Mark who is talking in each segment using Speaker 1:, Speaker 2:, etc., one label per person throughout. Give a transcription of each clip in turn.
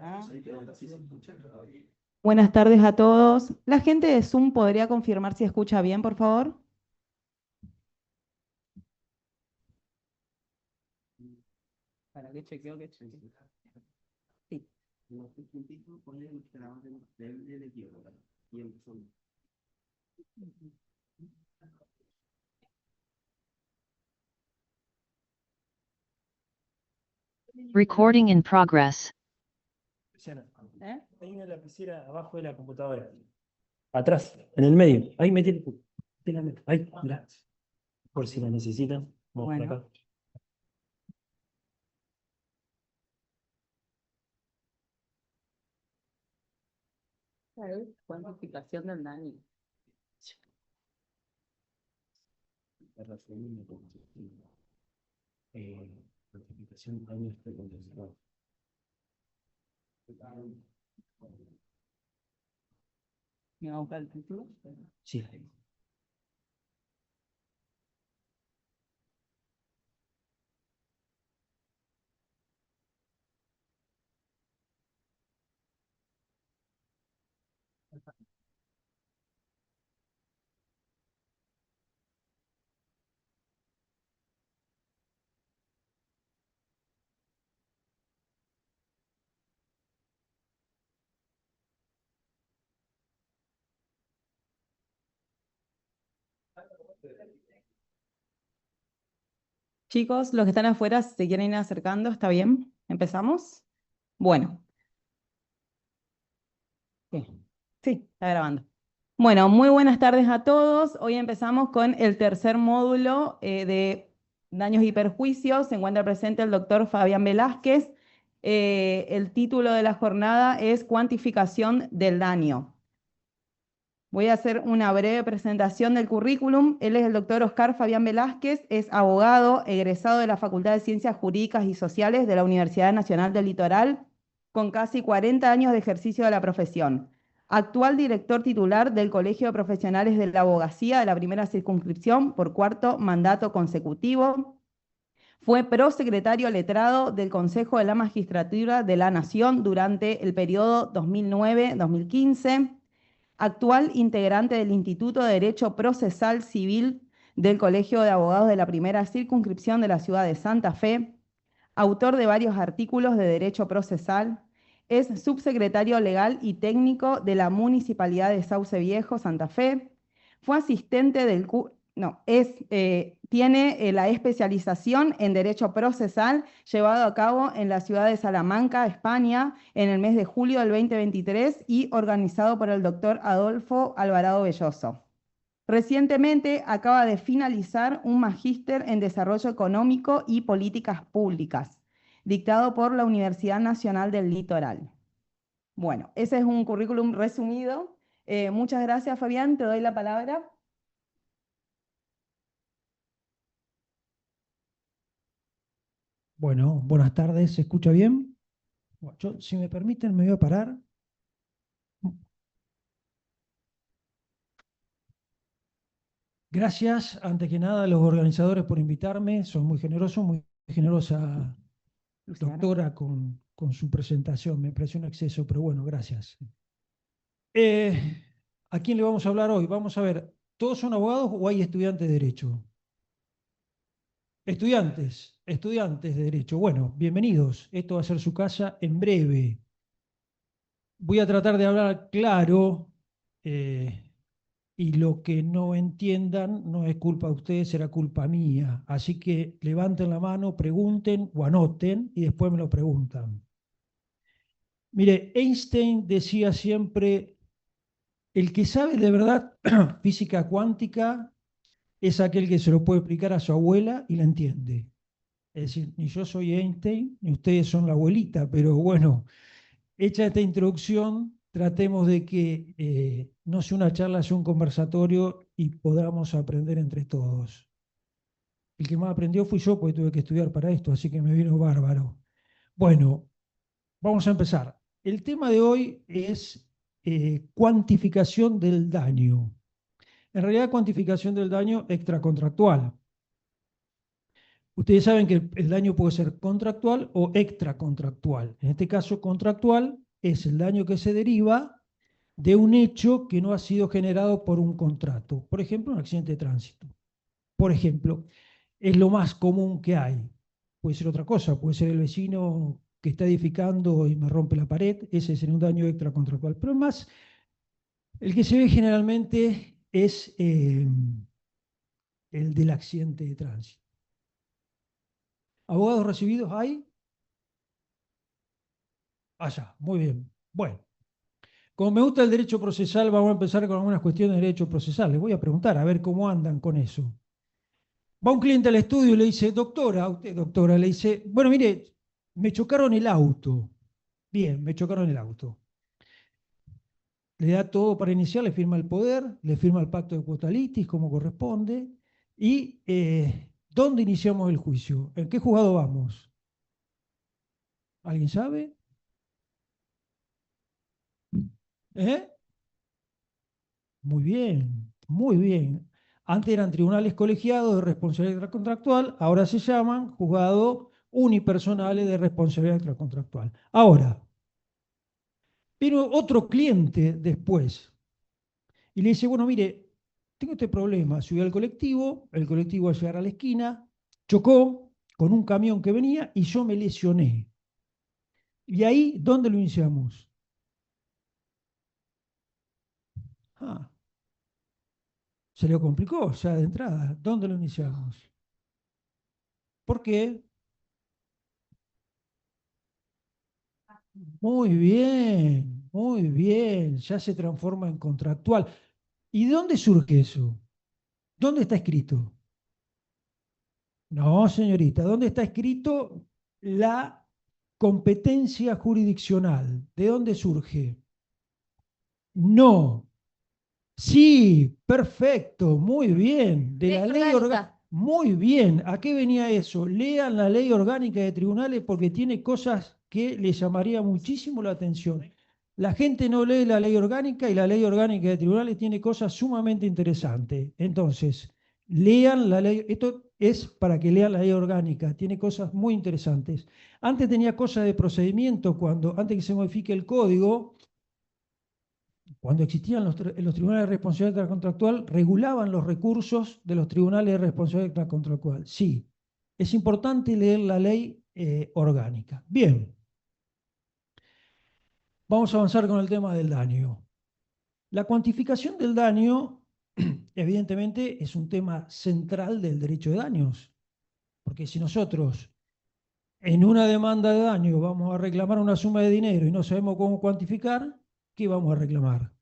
Speaker 1: Ah. Buenas tardes a todos. ¿La gente de Zoom podría confirmar si escucha bien, por favor? ¿Para qué chequeo? ¿Qué chequeo? Sí.
Speaker 2: Recording in progress.
Speaker 3: Luciana,
Speaker 1: ¿Eh?
Speaker 3: hay una lapicera abajo de la computadora. Atrás, en el medio. Ahí metí la ahí, mirá. Por si la necesitan. Vamos por
Speaker 1: Bueno.
Speaker 3: acá.
Speaker 1: Cuantificación del daño.
Speaker 3: Notificación de daños precondicionados.
Speaker 1: ¿Me va a buscar el título?
Speaker 3: Sí.
Speaker 1: Chicos, los que están afuera, si se quieren ir acercando, ¿está bien? ¿Empezamos? Bueno. Sí, sí, está grabando. Bueno, muy buenas tardes a todos. Hoy empezamos con el tercer módulo de daños y perjuicios. Se encuentra presente el doctor Fabián Velázquez. El título de la jornada es Cuantificación del daño. Voy a hacer una breve presentación del currículum. Él es el doctor Oscar Fabián Velázquez, es abogado, egresado de la Facultad de Ciencias Jurídicas y Sociales de la Universidad Nacional del Litoral, con casi 40 años de ejercicio de la profesión. Actual director titular del Colegio de Profesionales de la Abogacía de la Primera Circunscripción por cuarto mandato consecutivo. Fue prosecretario letrado del Consejo de la Magistratura de la Nación durante el periodo 2009-2015. Actual integrante del Instituto de Derecho Procesal Civil del Colegio de Abogados de la Primera Circunscripción de la ciudad de Santa Fe, autor de varios artículos de derecho procesal, es subsecretario legal y técnico de la Municipalidad de Sauce Viejo, Santa Fe, fue asistente del tiene la especialización en derecho procesal llevado a cabo en la ciudad de Salamanca, España, en el mes de julio del 2023 y organizado por el doctor Adolfo Alvarado Belloso. Recientemente acaba de finalizar un magíster en Desarrollo Económico y Políticas Públicas, dictado por la Universidad Nacional del Litoral. Bueno, ese es un currículum resumido. Muchas gracias, Fabián. Te doy la palabra.
Speaker 4: Bueno, buenas tardes, ¿se escucha bien? Bueno, yo, si me permiten, me voy a parar. Gracias, antes que nada, a los organizadores por invitarme. Son muy generosos, muy generosa doctora con su presentación. Me pareció un exceso, pero bueno, gracias. ¿A quién le vamos a hablar hoy? Vamos a ver, ¿todos son abogados o hay estudiantes de Derecho? Estudiantes de Derecho. Bueno, bienvenidos. Esto va a ser su casa en breve. Voy a tratar de hablar claro y lo que no entiendan no es culpa de ustedes, será culpa mía. Así que levanten la mano, pregunten o anoten y después me lo preguntan. Mire, Einstein decía siempre, el que sabe de verdad física cuántica es aquel que se lo puede explicar a su abuela y la entiende. Es decir, ni yo soy Einstein, ni ustedes son la abuelita, pero bueno, hecha esta introducción, tratemos de que no sea una charla, sea un conversatorio y podamos aprender entre todos. El que más aprendió fui yo, porque tuve que estudiar para esto, así que me vino bárbaro. Bueno, vamos a empezar. El tema de hoy es cuantificación del daño. En realidad, cuantificación del daño extracontractual. Ustedes saben que el daño puede ser contractual o extracontractual. En este caso, contractual es el daño que se deriva de un hecho que no ha sido generado por un contrato. Por ejemplo, un accidente de tránsito. Por ejemplo, es lo más común que hay. Puede ser otra cosa, puede ser el vecino que está edificando y me rompe la pared, ese sería un daño extracontractual. Pero más, el que se ve generalmente es el del accidente de tránsito. ¿Abogados recibidos hay? Allá, muy bien. Bueno, como me gusta el derecho procesal, vamos a empezar con algunas cuestiones de derecho procesal. Les voy a preguntar a ver cómo andan con eso. Va un cliente al estudio y le dice, doctora, usted doctora, le dice, bueno, mire, me chocaron el auto. Bien, me chocaron el auto. Le da todo para iniciar, le firma el poder, le firma el pacto de quota litis, como corresponde. ¿Y dónde iniciamos el juicio? ¿En qué juzgado vamos? ¿Alguien sabe? ¿Eh? Muy bien, muy bien. Antes eran tribunales colegiados de responsabilidad contractual, ahora se llaman juzgados unipersonales de responsabilidad extracontractual. Ahora, pero otro cliente después y le dice, bueno, mire, tengo este problema, subí al colectivo, el colectivo al llegar a la esquina chocó con un camión que venía y yo me lesioné. Y ahí, ¿dónde lo iniciamos? Ah, se le complicó ya de entrada. ¿Dónde lo iniciamos? ¿Por qué? Muy bien, ya se transforma en contractual. ¿Y de dónde surge eso? ¿Dónde está escrito? No, señorita, ¿dónde está escrito la competencia jurisdiccional? ¿De dónde surge? No. Sí, perfecto, muy bien. De la
Speaker 5: Ley
Speaker 4: ley orgánica.
Speaker 5: orgánica.
Speaker 4: Muy bien. ¿A qué venía eso? Lean la ley orgánica de tribunales porque tiene cosas que les llamaría muchísimo la atención. La gente no lee la ley orgánica y la ley orgánica de tribunales tiene cosas sumamente interesantes. Entonces, lean la ley. Esto es para que lean la ley orgánica. Tiene cosas muy interesantes. Antes tenía cosas de procedimiento antes que se modifique el código cuando existían los tribunales de responsabilidad contractual, regulaban los recursos de los tribunales de responsabilidad contractual. Sí, es importante leer la ley orgánica. Bien, vamos a avanzar con el tema del daño. La cuantificación del daño, evidentemente, es un tema central del derecho de daños, porque si nosotros en una demanda de daño vamos a reclamar una suma de dinero y no sabemos cómo cuantificar, ¿qué vamos a reclamar?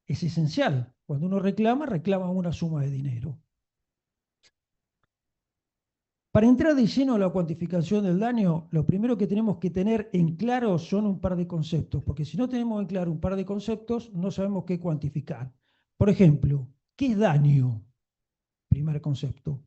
Speaker 4: Es esencial. Cuando uno reclama una suma de dinero. Para entrar de lleno a la cuantificación del daño, lo primero que tenemos que tener en claro son un par de conceptos, porque si no tenemos en claro un par de conceptos, no sabemos qué cuantificar. Por ejemplo, ¿qué es daño? Primer concepto.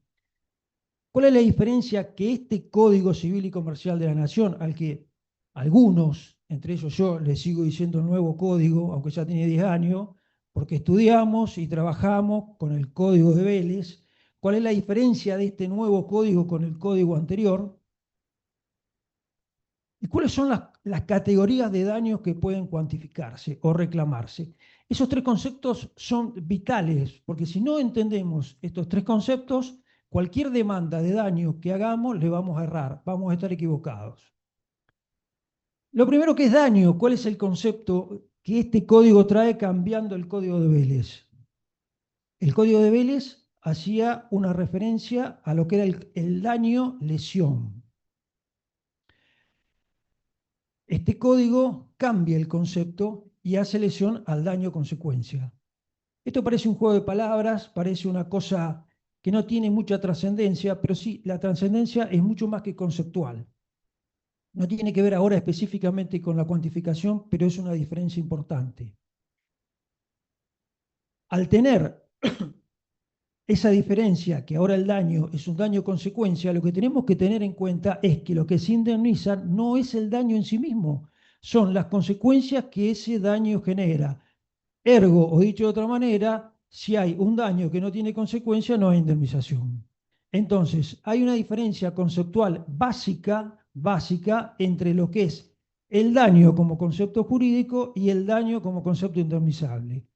Speaker 4: ¿Cuál es la diferencia que este Código Civil y Comercial de la Nación, al que algunos, entre ellos yo, le sigo diciendo el nuevo código, aunque ya tiene 10 años, porque estudiamos y trabajamos con el Código de Vélez? ¿Cuál es la diferencia de este nuevo código con el código anterior? ¿Y cuáles son las categorías de daños que pueden cuantificarse o reclamarse? Esos tres conceptos son vitales, porque si no entendemos estos tres conceptos, cualquier demanda de daño que hagamos le vamos a errar, vamos a estar equivocados. Lo primero que es daño, ¿cuál es el concepto que este código trae cambiando el código de Vélez? El código de Vélez hacía una referencia a lo que era el daño lesión. Este código cambia el concepto y hace lesión al daño consecuencia. Esto parece un juego de palabras, parece una cosa que no tiene mucha trascendencia, pero sí, la trascendencia es mucho más que conceptual. No tiene que ver ahora específicamente con la cuantificación, pero es una diferencia importante. Al tener esa diferencia, que ahora el daño es un daño consecuencia, lo que tenemos que tener en cuenta es que lo que se indemniza no es el daño en sí mismo, son las consecuencias que ese daño genera. Ergo, o dicho de otra manera, si hay un daño que no tiene consecuencia, no hay indemnización. Entonces, hay una diferencia conceptual básica entre lo que es el daño como concepto jurídico y el daño como concepto indemnizable.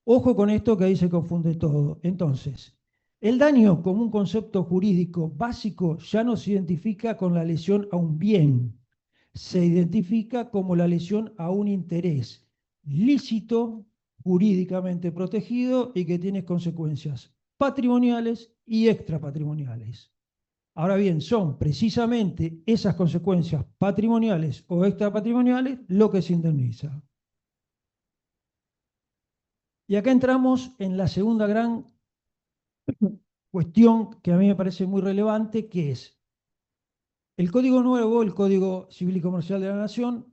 Speaker 4: Ojo con esto que ahí se confunde todo. Entonces, el daño como un concepto jurídico básico ya no se identifica con la lesión a un bien, se identifica como la lesión a un interés lícito, jurídicamente protegido y que tiene consecuencias patrimoniales y extrapatrimoniales. Ahora bien, son precisamente esas consecuencias patrimoniales o extrapatrimoniales lo que se indemniza. Y acá entramos en la segunda gran cuestión que a mí me parece muy relevante, que es el Código Nuevo, el Código Civil y Comercial de la Nación,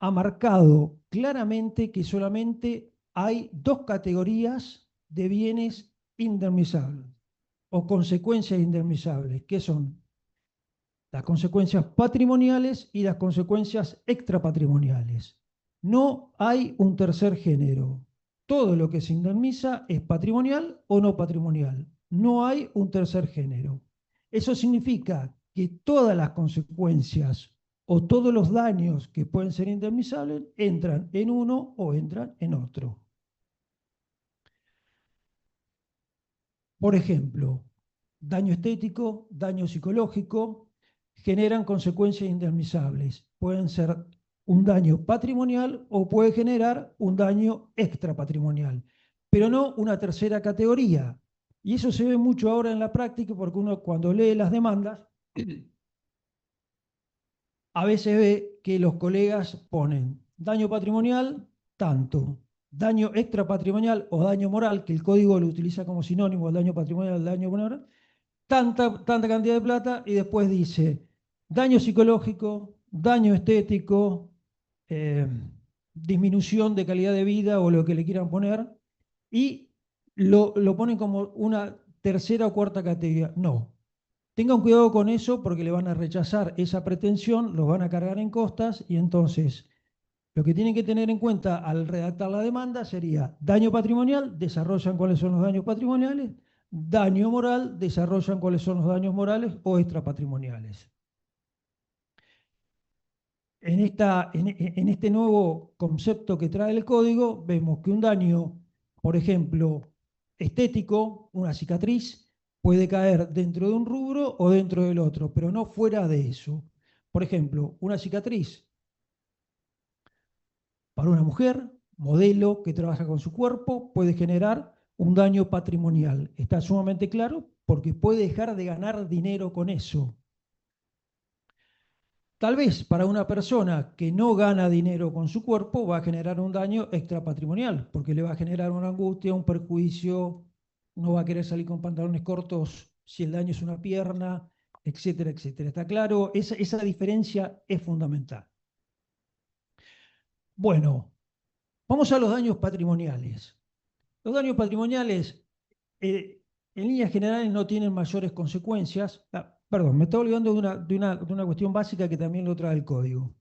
Speaker 4: ha marcado claramente que solamente hay dos categorías de bienes indemnizables o consecuencias indemnizables, que son las consecuencias patrimoniales y las consecuencias extrapatrimoniales. No hay un tercer género. Todo lo que se indemniza es patrimonial o no patrimonial. No hay un tercer género. Eso significa que todas las consecuencias o todos los daños que pueden ser indemnizables entran en uno o entran en otro. Por ejemplo, daño estético, daño psicológico, generan consecuencias indemnizables. Pueden ser un daño patrimonial o puede generar un daño extrapatrimonial, pero no una tercera categoría. Y eso se ve mucho ahora en la práctica porque uno cuando lee las demandas, a veces ve que los colegas ponen daño patrimonial, tanto, daño extrapatrimonial o daño moral, que el código lo utiliza como sinónimo, el daño patrimonial, el daño moral, tanta cantidad de plata y después dice daño psicológico, daño estético, eh, disminución de calidad de vida o lo que le quieran poner y lo ponen como una tercera o cuarta categoría. No, tengan cuidado con eso porque le van a rechazar esa pretensión, los van a cargar en costas y entonces lo que tienen que tener en cuenta al redactar la demanda sería daño patrimonial, desarrollan cuáles son los daños patrimoniales, daño moral, desarrollan cuáles son los daños morales o extrapatrimoniales. En este nuevo concepto que trae el código, vemos que un daño, por ejemplo, estético, una cicatriz, puede caer dentro de un rubro o dentro del otro, pero no fuera de eso. Por ejemplo, una cicatriz para una mujer, modelo que trabaja con su cuerpo, puede generar un daño patrimonial. Está sumamente claro porque puede dejar de ganar dinero con eso. Tal vez para una persona que no gana dinero con su cuerpo va a generar un daño extrapatrimonial, porque le va a generar una angustia, un perjuicio, no va a querer salir con pantalones cortos si el daño es una pierna, etcétera, etcétera. ¿Está claro? Esa diferencia es fundamental. Bueno, vamos a los daños patrimoniales. Los daños patrimoniales, en líneas generales, no tienen mayores consecuencias. Perdón, me estoy olvidando de una cuestión básica que también lo trae el código.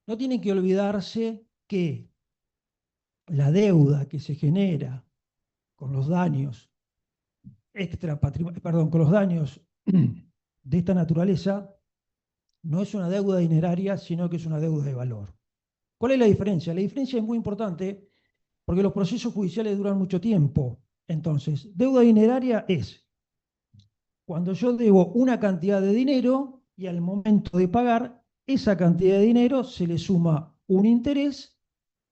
Speaker 4: No tienen que olvidarse que la deuda que se genera con los daños con los daños de esta naturaleza, no es una deuda dineraria, sino que es una deuda de valor. ¿Cuál es la diferencia? La diferencia es muy importante porque los procesos judiciales duran mucho tiempo. Entonces, deuda dineraria es cuando yo debo una cantidad de dinero y al momento de pagar, esa cantidad de dinero se le suma un interés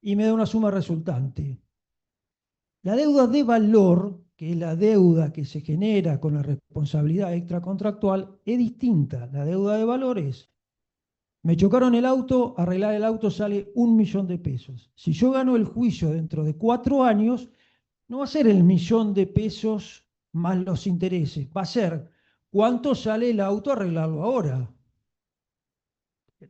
Speaker 4: y me da una suma resultante. La deuda de valor, que es la deuda que se genera con la responsabilidad extracontractual, es distinta. La deuda de valor es, me chocaron el auto, arreglar el auto sale 1.000.000 de pesos. Si yo gano el juicio dentro de 4 años, no va a ser el 1.000.000 de pesos más los intereses, va a ser cuánto sale el auto arreglarlo ahora.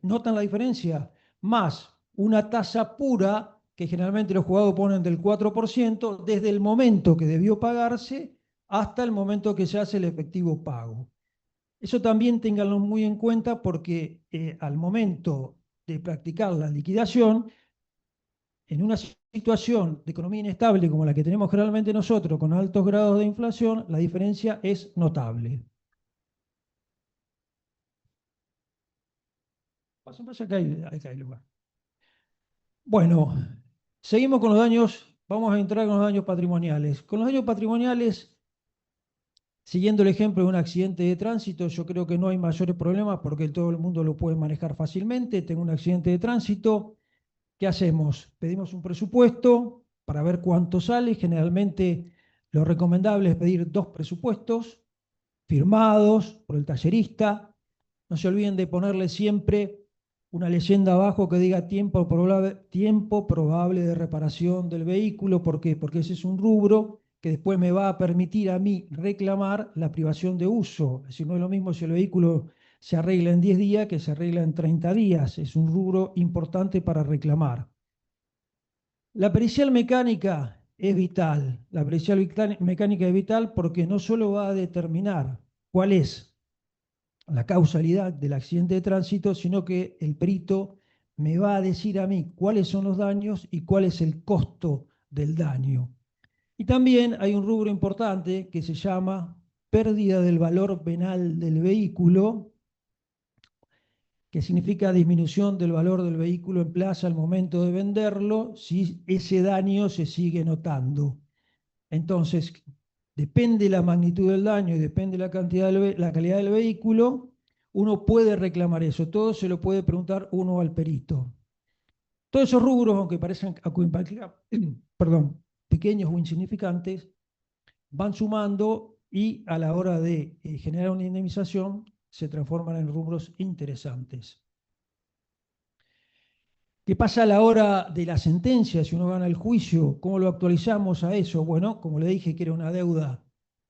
Speaker 4: ¿Notan la diferencia? Más una tasa pura, que generalmente los juzgados ponen del 4%, desde el momento que debió pagarse hasta el momento que se hace el efectivo pago. Eso también ténganlo muy en cuenta porque al momento de practicar la liquidación, en una situación de economía inestable como la que tenemos generalmente nosotros, con altos grados de inflación, la diferencia es notable. Pasa acá hay lugar. Bueno, seguimos con los daños. Vamos a entrar con los daños patrimoniales. Con los daños patrimoniales, siguiendo el ejemplo de un accidente de tránsito, yo creo que no hay mayores problemas porque todo el mundo lo puede manejar fácilmente. Tengo un accidente de tránsito. ¿Qué hacemos? Pedimos un presupuesto para ver cuánto sale. Generalmente lo recomendable es pedir 2 presupuestos firmados por el tallerista. No se olviden de ponerle siempre una leyenda abajo que diga tiempo probable de reparación del vehículo. ¿Por qué? Porque ese es un rubro que después me va a permitir a mí reclamar la privación de uso. Es decir, no es lo mismo si el vehículo se arregla en 10 días que se arregla en 30 días. Es un rubro importante para reclamar. La pericial mecánica es vital. La pericial mecánica es vital porque no solo va a determinar cuál es la causalidad del accidente de tránsito, sino que el perito me va a decir a mí cuáles son los daños y cuál es el costo del daño. Y también hay un rubro importante que se llama pérdida del valor venal del vehículo, que significa disminución del valor del vehículo en plaza al momento de venderlo, si ese daño se sigue notando. Entonces, depende la magnitud del daño y depende la calidad del vehículo, uno puede reclamar eso. Todo se lo puede preguntar uno al perito. Todos esos rubros, aunque parezcan perdón, pequeños o insignificantes, van sumando y a la hora de generar una indemnización se transforman en rubros interesantes. ¿Qué pasa a la hora de la sentencia? Si uno gana el juicio, ¿cómo lo actualizamos a eso? Bueno, como le dije que era una deuda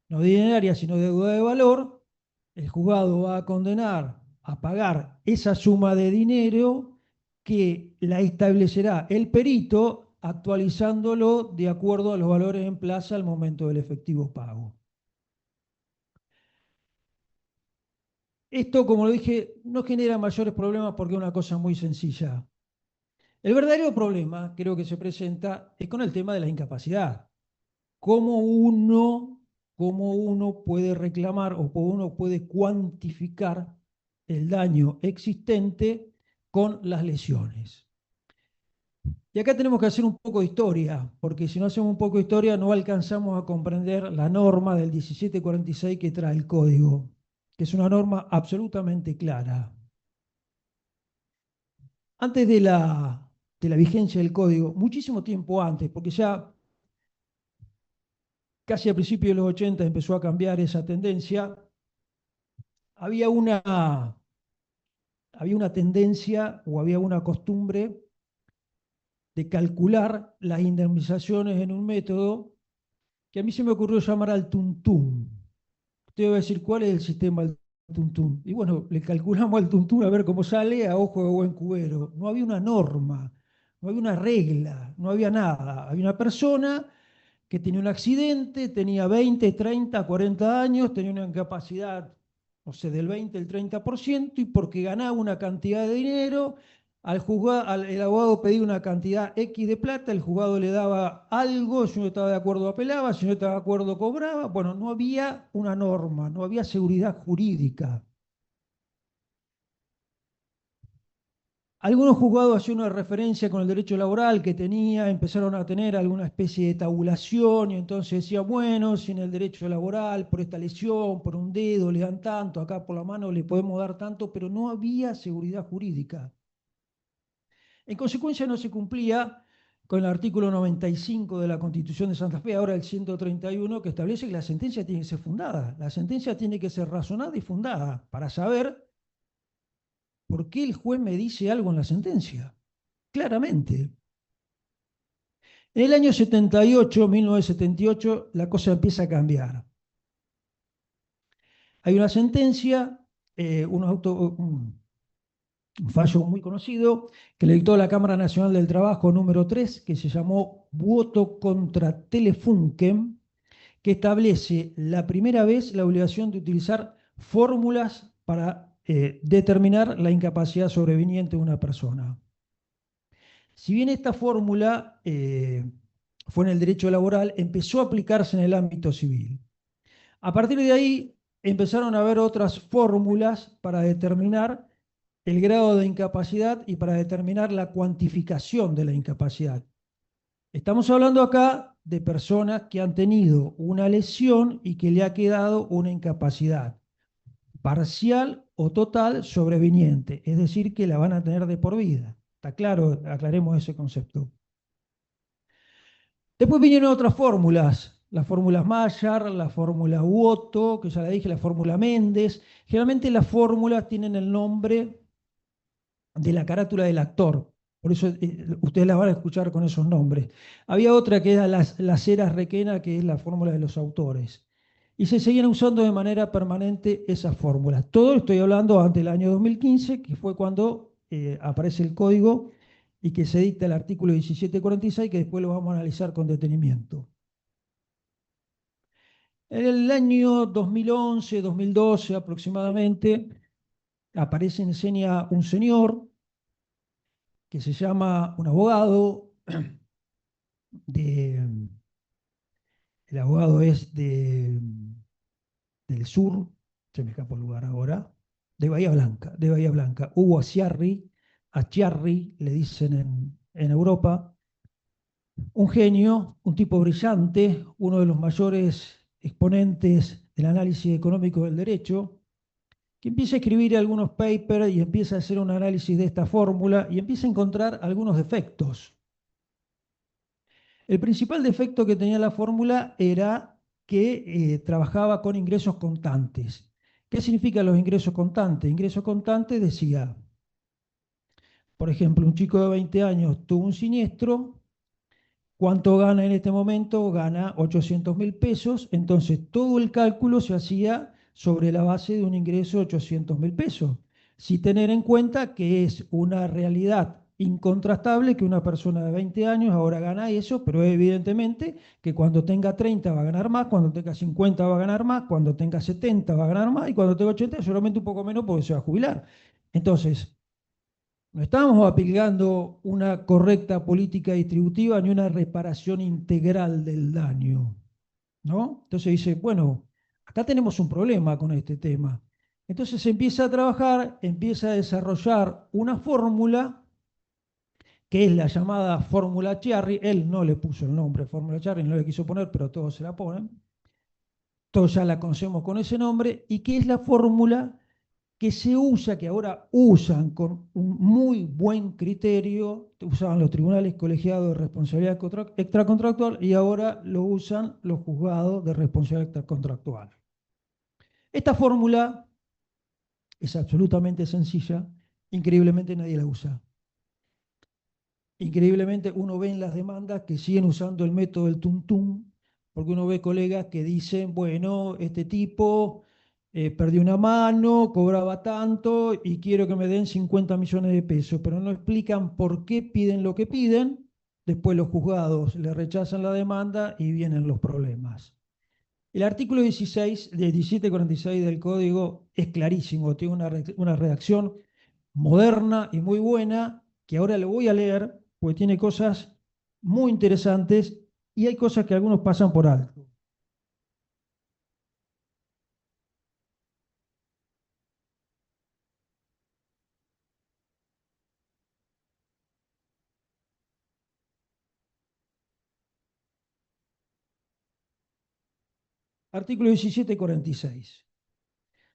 Speaker 4: no dineraria, sino deuda de valor, el juzgado va a condenar a pagar esa suma de dinero que la establecerá el perito actualizándolo de acuerdo a los valores en plaza al momento del efectivo pago. Esto, como lo dije, no genera mayores problemas porque es una cosa muy sencilla. El verdadero problema, creo que se presenta, es con el tema de la incapacidad. ¿Cómo uno puede reclamar o uno puede cuantificar el daño existente con las lesiones? Y acá tenemos que hacer un poco de historia, porque si no hacemos un poco de historia no alcanzamos a comprender la norma del 1746 que trae el código, que es una norma absolutamente clara. Antes de la vigencia del código, muchísimo tiempo antes, porque ya casi a principios de los 80 empezó a cambiar esa tendencia, había una tendencia o había una costumbre de calcular las indemnizaciones en un método que a mí se me ocurrió llamar al tuntún. Usted va a decir, ¿cuál es el sistema del tuntún? Y bueno, le calculamos al tuntún a ver cómo sale a ojo de buen cubero. No había una norma, no había una regla, no había nada. Había una persona que tenía un accidente, tenía 20, 30, 40 años, tenía una incapacidad, no sé, del 20, el 30%, y porque ganaba una cantidad de dinero, el abogado pedía una cantidad X de plata, el juzgado le daba algo, si uno estaba de acuerdo apelaba, si no estaba de acuerdo cobraba. Bueno, no había una norma, no había seguridad jurídica. Algunos juzgados hacían una referencia con el derecho laboral que tenía, empezaron a tener alguna especie de tabulación y entonces decía, bueno, si en el derecho laboral por esta lesión, por un dedo le dan tanto, acá por la mano le podemos dar tanto, pero no había seguridad jurídica. En consecuencia no se cumplía con el artículo 95 de la Constitución de Santa Fe, ahora el 131, que establece que la sentencia tiene que ser fundada. La sentencia tiene que ser razonada y fundada para saber por qué el juez me dice algo en la sentencia. Claramente. En el año 78, 1978, la cosa empieza a cambiar. Hay una sentencia, un fallo muy conocido, que le dictó la Cámara Nacional del Trabajo número 3, que se llamó Voto contra Telefunken, que establece la primera vez la obligación de utilizar fórmulas para determinar la incapacidad sobreveniente de una persona. Si bien esta fórmula fue en el derecho laboral, empezó a aplicarse en el ámbito civil. A partir de ahí empezaron a haber otras fórmulas para determinar el grado de incapacidad y para determinar la cuantificación de la incapacidad. Estamos hablando acá de personas que han tenido una lesión y que le ha quedado una incapacidad parcial o total sobreviniente, es decir, que la van a tener de por vida. ¿Está claro? Aclaremos ese concepto. Después vinieron otras fórmulas, las fórmulas Mayer, la fórmula Woto, que ya la dije, la fórmula Méndez. Generalmente las fórmulas tienen el nombre de la carátula del actor, por eso ustedes las van a escuchar con esos nombres. Había otra que era las eras Requena, que es la fórmula de los autores. Y se seguían usando de manera permanente esas fórmulas. Todo estoy hablando antes del año 2015, que fue cuando aparece el código y que se dicta el artículo 1746, que después lo vamos a analizar con detenimiento. En el año 2011, 2012 aproximadamente, aparece en escena un señor que se llama, un abogado, el abogado es del sur, se me escapa el lugar ahora, de Bahía Blanca, Hugo Achiarri, le dicen en Europa, un genio, un tipo brillante, uno de los mayores exponentes del análisis económico del derecho, que empieza a escribir algunos papers y empieza a hacer un análisis de esta fórmula y empieza a encontrar algunos defectos. El principal defecto que tenía la fórmula era que trabajaba con ingresos contantes. ¿Qué significan los ingresos contantes? Ingresos contantes decía, por ejemplo, un chico de 20 años tuvo un siniestro. ¿Cuánto gana en este momento? Gana 800.000 pesos. Entonces, todo el cálculo se hacía sobre la base de un ingreso de 800.000 pesos, sin tener en cuenta que es una realidad incontrastable que una persona de 20 años ahora gana eso, pero evidentemente que cuando tenga 30 va a ganar más, cuando tenga 50 va a ganar más, cuando tenga 70 va a ganar más y cuando tenga 80 solamente un poco menos porque se va a jubilar. Entonces, no estamos aplicando una correcta política distributiva ni una reparación integral del daño, ¿no? Entonces dice, bueno, acá tenemos un problema con este tema. Entonces se empieza a trabajar, empieza a desarrollar una fórmula que es la llamada fórmula Chiarri. Él no le puso el nombre fórmula Chiarri, no le quiso poner, pero todos se la ponen. Todos ya la conocemos con ese nombre y que es la fórmula que se usa, que ahora usan con un muy buen criterio, usaban los tribunales colegiados de responsabilidad extracontractual y ahora lo usan los juzgados de responsabilidad extracontractual. Esta fórmula es absolutamente sencilla, increíblemente nadie la usa. Increíblemente uno ve en las demandas que siguen usando el método del tuntum, porque uno ve colegas que dicen, bueno, este tipo perdió una mano, cobraba tanto y quiero que me den 50 millones de pesos, pero no explican por qué piden lo que piden, después los juzgados le rechazan la demanda y vienen los problemas. El artículo 16 de 1746 del Código es clarísimo, tiene una redacción moderna y muy buena, que ahora lo voy a leer, porque tiene cosas muy interesantes y hay cosas que algunos pasan por alto. Artículo 1746.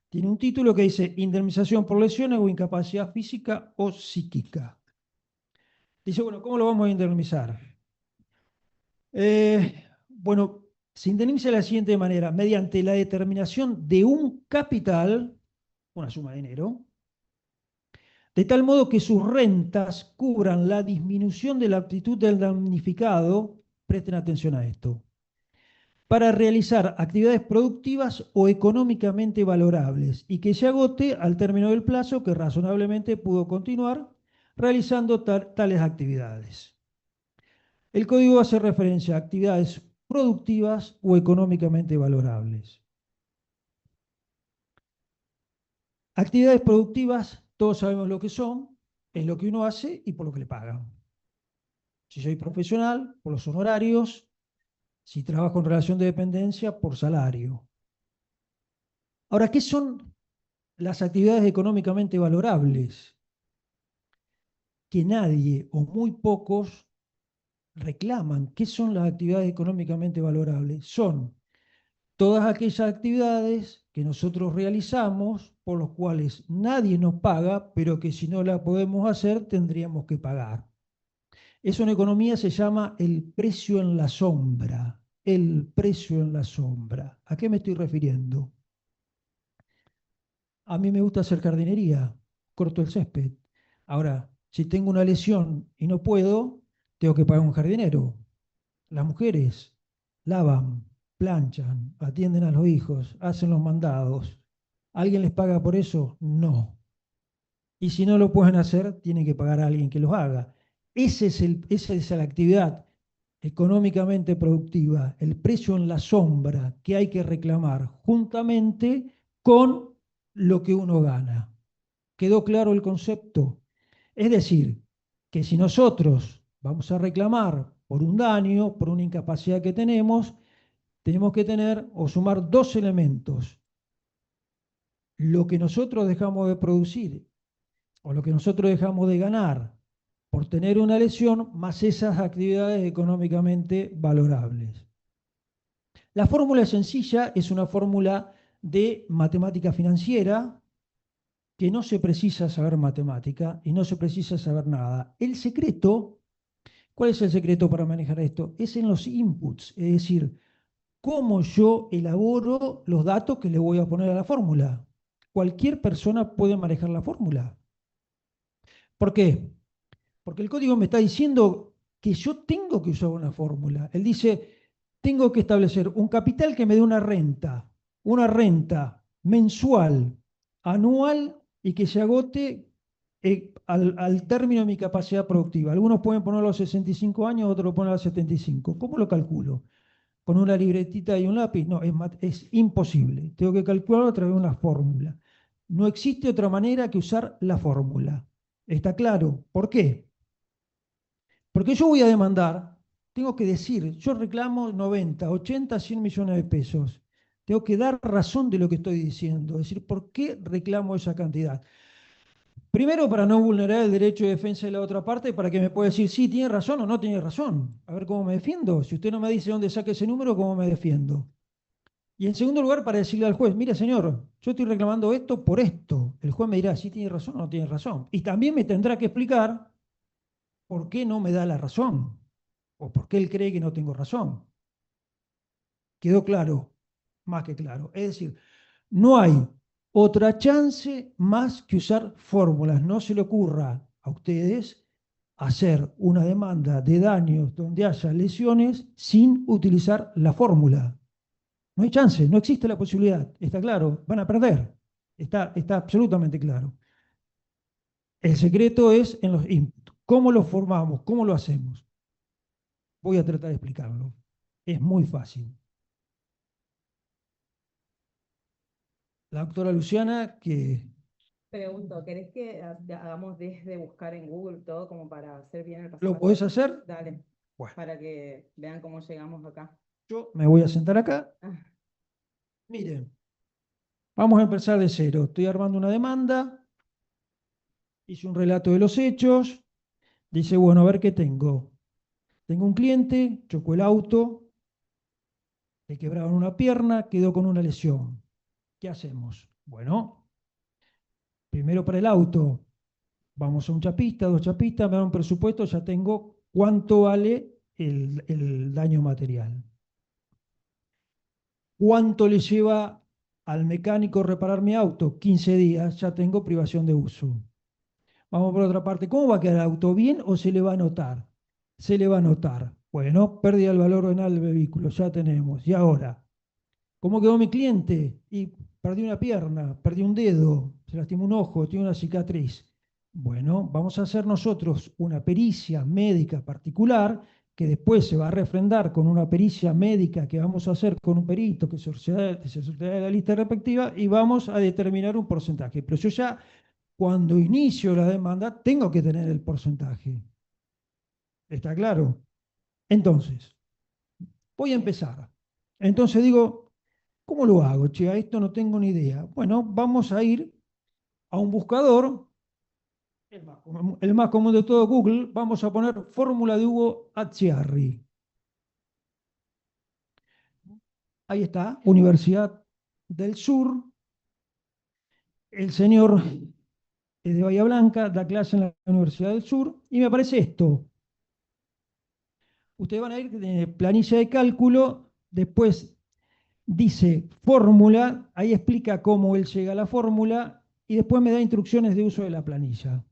Speaker 4: Tiene un título que dice indemnización por lesiones o incapacidad física o psíquica. Dice, bueno, ¿cómo lo vamos a indemnizar? Bueno, se indemniza de la siguiente manera, mediante la determinación de un capital, una suma de dinero, de tal modo que sus rentas cubran la disminución de la aptitud del damnificado, presten atención a esto, para realizar actividades productivas o económicamente valorables y que se agote al término del plazo que razonablemente pudo continuar realizando tales actividades. El código hace referencia a actividades productivas o económicamente valorables. Actividades productivas, todos sabemos lo que son, es lo que uno hace y por lo que le pagan. Si soy profesional, por los honorarios. Si trabajo en relación de dependencia, por salario. Ahora, ¿qué son las actividades económicamente valorables? que nadie o muy pocos reclaman. ¿Qué son las actividades económicamente valorables? Son todas aquellas actividades que nosotros realizamos por los cuales nadie nos paga, pero que si no la podemos hacer tendríamos que pagar. Eso en economía se llama el precio en la sombra. El precio en la sombra. ¿A qué me estoy refiriendo? A mí me gusta hacer jardinería, corto el césped. Ahora, si tengo una lesión y no puedo, tengo que pagar un jardinero. Las mujeres lavan, planchan, atienden a los hijos, hacen los mandados. ¿Alguien les paga por eso? No. Y si no lo pueden hacer, tienen que pagar a alguien que los haga. Esa es la actividad económicamente productiva, el precio en la sombra que hay que reclamar juntamente con lo que uno gana. ¿Quedó claro el concepto? Es decir, que si nosotros vamos a reclamar por un daño, por una incapacidad que tenemos que tener o sumar dos elementos. Lo que nosotros dejamos de producir o lo que nosotros dejamos de ganar por tener una lesión, más esas actividades económicamente valorables. La fórmula sencilla es una fórmula de matemática financiera que no se precisa saber matemática y no se precisa saber nada. El secreto, ¿cuál es el secreto para manejar esto? Es en los inputs, es decir, cómo yo elaboro los datos que le voy a poner a la fórmula. Cualquier persona puede manejar la fórmula. ¿Por qué? Porque el código me está diciendo que yo tengo que usar una fórmula. Él dice, tengo que establecer un capital que me dé una renta mensual, anual y que se agote al término de mi capacidad productiva. Algunos pueden ponerlo a los 65 años, otros lo ponen a los 75. ¿Cómo lo calculo? ¿Con una libretita y un lápiz? No, es imposible. Tengo que calcularlo a través de una fórmula. No existe otra manera que usar la fórmula. ¿Está claro? ¿Por qué? Porque yo voy a demandar, tengo que decir, yo reclamo 90, 80, 100 millones de pesos. Tengo que dar razón de lo que estoy diciendo, es decir, ¿por qué reclamo esa cantidad? Primero, para no vulnerar el derecho de defensa de la otra parte, para que me pueda decir, sí, tiene razón o no tiene razón. A ver cómo me defiendo. Si usted no me dice dónde saque ese número, ¿cómo me defiendo? Y en segundo lugar, para decirle al juez, mire señor, yo estoy reclamando esto por esto. El juez me dirá, sí tiene razón o no tiene razón. Y también me tendrá que explicar por qué no me da la razón o por qué él cree que no tengo razón. ¿Quedó claro? Más que claro. Es decir, no hay otra chance más que usar fórmulas. No se le ocurra a ustedes hacer una demanda de daños donde haya lesiones sin utilizar la fórmula. No hay chance, no existe la posibilidad. Está claro, van a perder. Está absolutamente claro. El secreto es en los inputs. ¿Cómo lo formamos? ¿Cómo lo hacemos? Voy a tratar de explicarlo. Es muy fácil. La doctora Luciana, que
Speaker 1: Pregunto, ¿querés que hagamos desde buscar en Google todo como para hacer bien el paso a
Speaker 4: ¿lo
Speaker 1: paso?
Speaker 4: podés hacer?
Speaker 1: Dale,
Speaker 4: Bueno,
Speaker 1: para que vean cómo llegamos acá.
Speaker 4: yo me voy a sentar acá.
Speaker 1: Ah,
Speaker 4: Miren, vamos a empezar de cero. Estoy armando una demanda, hice un relato de los hechos. Dice, bueno, a ver qué tengo. Tengo un cliente, chocó el auto, le quebraron una pierna, quedó con una lesión. ¿Qué hacemos? Bueno, primero para el auto, vamos a un chapista, dos chapistas, me dan un presupuesto, ya tengo cuánto vale el daño material. ¿Cuánto le lleva al mecánico reparar mi auto? 15 días, ya tengo privación de uso. Vamos por otra parte, ¿cómo va a quedar el auto? ¿Bien o se le va a notar? Se le va a notar. Bueno, pérdida del valor venal del vehículo, ya tenemos. Y ahora, ¿cómo quedó mi cliente? Y perdí una pierna, perdí un dedo, se lastimó un ojo, tiene una cicatriz. Bueno, vamos a hacer nosotros una pericia médica particular que después se va a refrendar con una pericia médica que vamos a hacer con un perito que se sorteará de la lista respectiva y vamos a determinar un porcentaje. Pero yo ya, cuando inicio la demanda, tengo que tener el porcentaje. ¿Está claro? Entonces, voy a empezar. Entonces digo, ¿cómo lo hago? Che, a esto no tengo ni idea. Bueno, vamos a ir a un buscador El más común de todo Google, vamos a poner fórmula de Hugo Azziarri. Ahí está, Universidad del Sur. El señor es de Bahía Blanca, da clase en la Universidad del Sur, y me aparece esto. Ustedes van a ir de planilla de cálculo, después dice fórmula, ahí explica cómo él llega a la fórmula, y después me da instrucciones de uso de la planilla.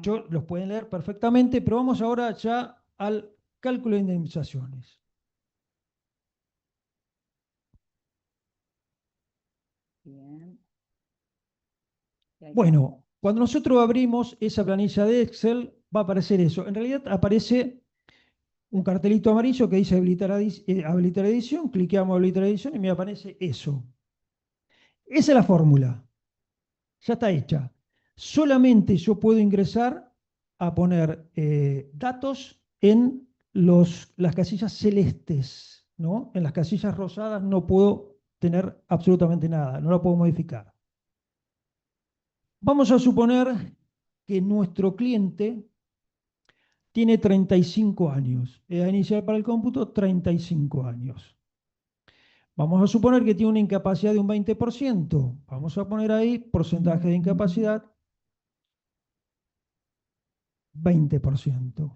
Speaker 4: Yo los pueden leer perfectamente, pero vamos ahora ya al cálculo de indemnizaciones.
Speaker 1: Bien. Y ahí
Speaker 4: Bueno, cuando nosotros abrimos esa planilla de Excel, va a aparecer eso. En realidad aparece un cartelito amarillo que dice habilitar edición, cliqueamos habilitar edición y me aparece eso. Esa es la fórmula, ya está hecha. Solamente yo puedo ingresar a poner datos en las casillas celestes, ¿no? En las casillas rosadas no puedo tener absolutamente nada, no la puedo modificar. Vamos a suponer que nuestro cliente tiene 35 años. Edad inicial para el cómputo, 35 años. Vamos a suponer que tiene una incapacidad de un 20%. Vamos a poner ahí porcentaje de incapacidad, 20%.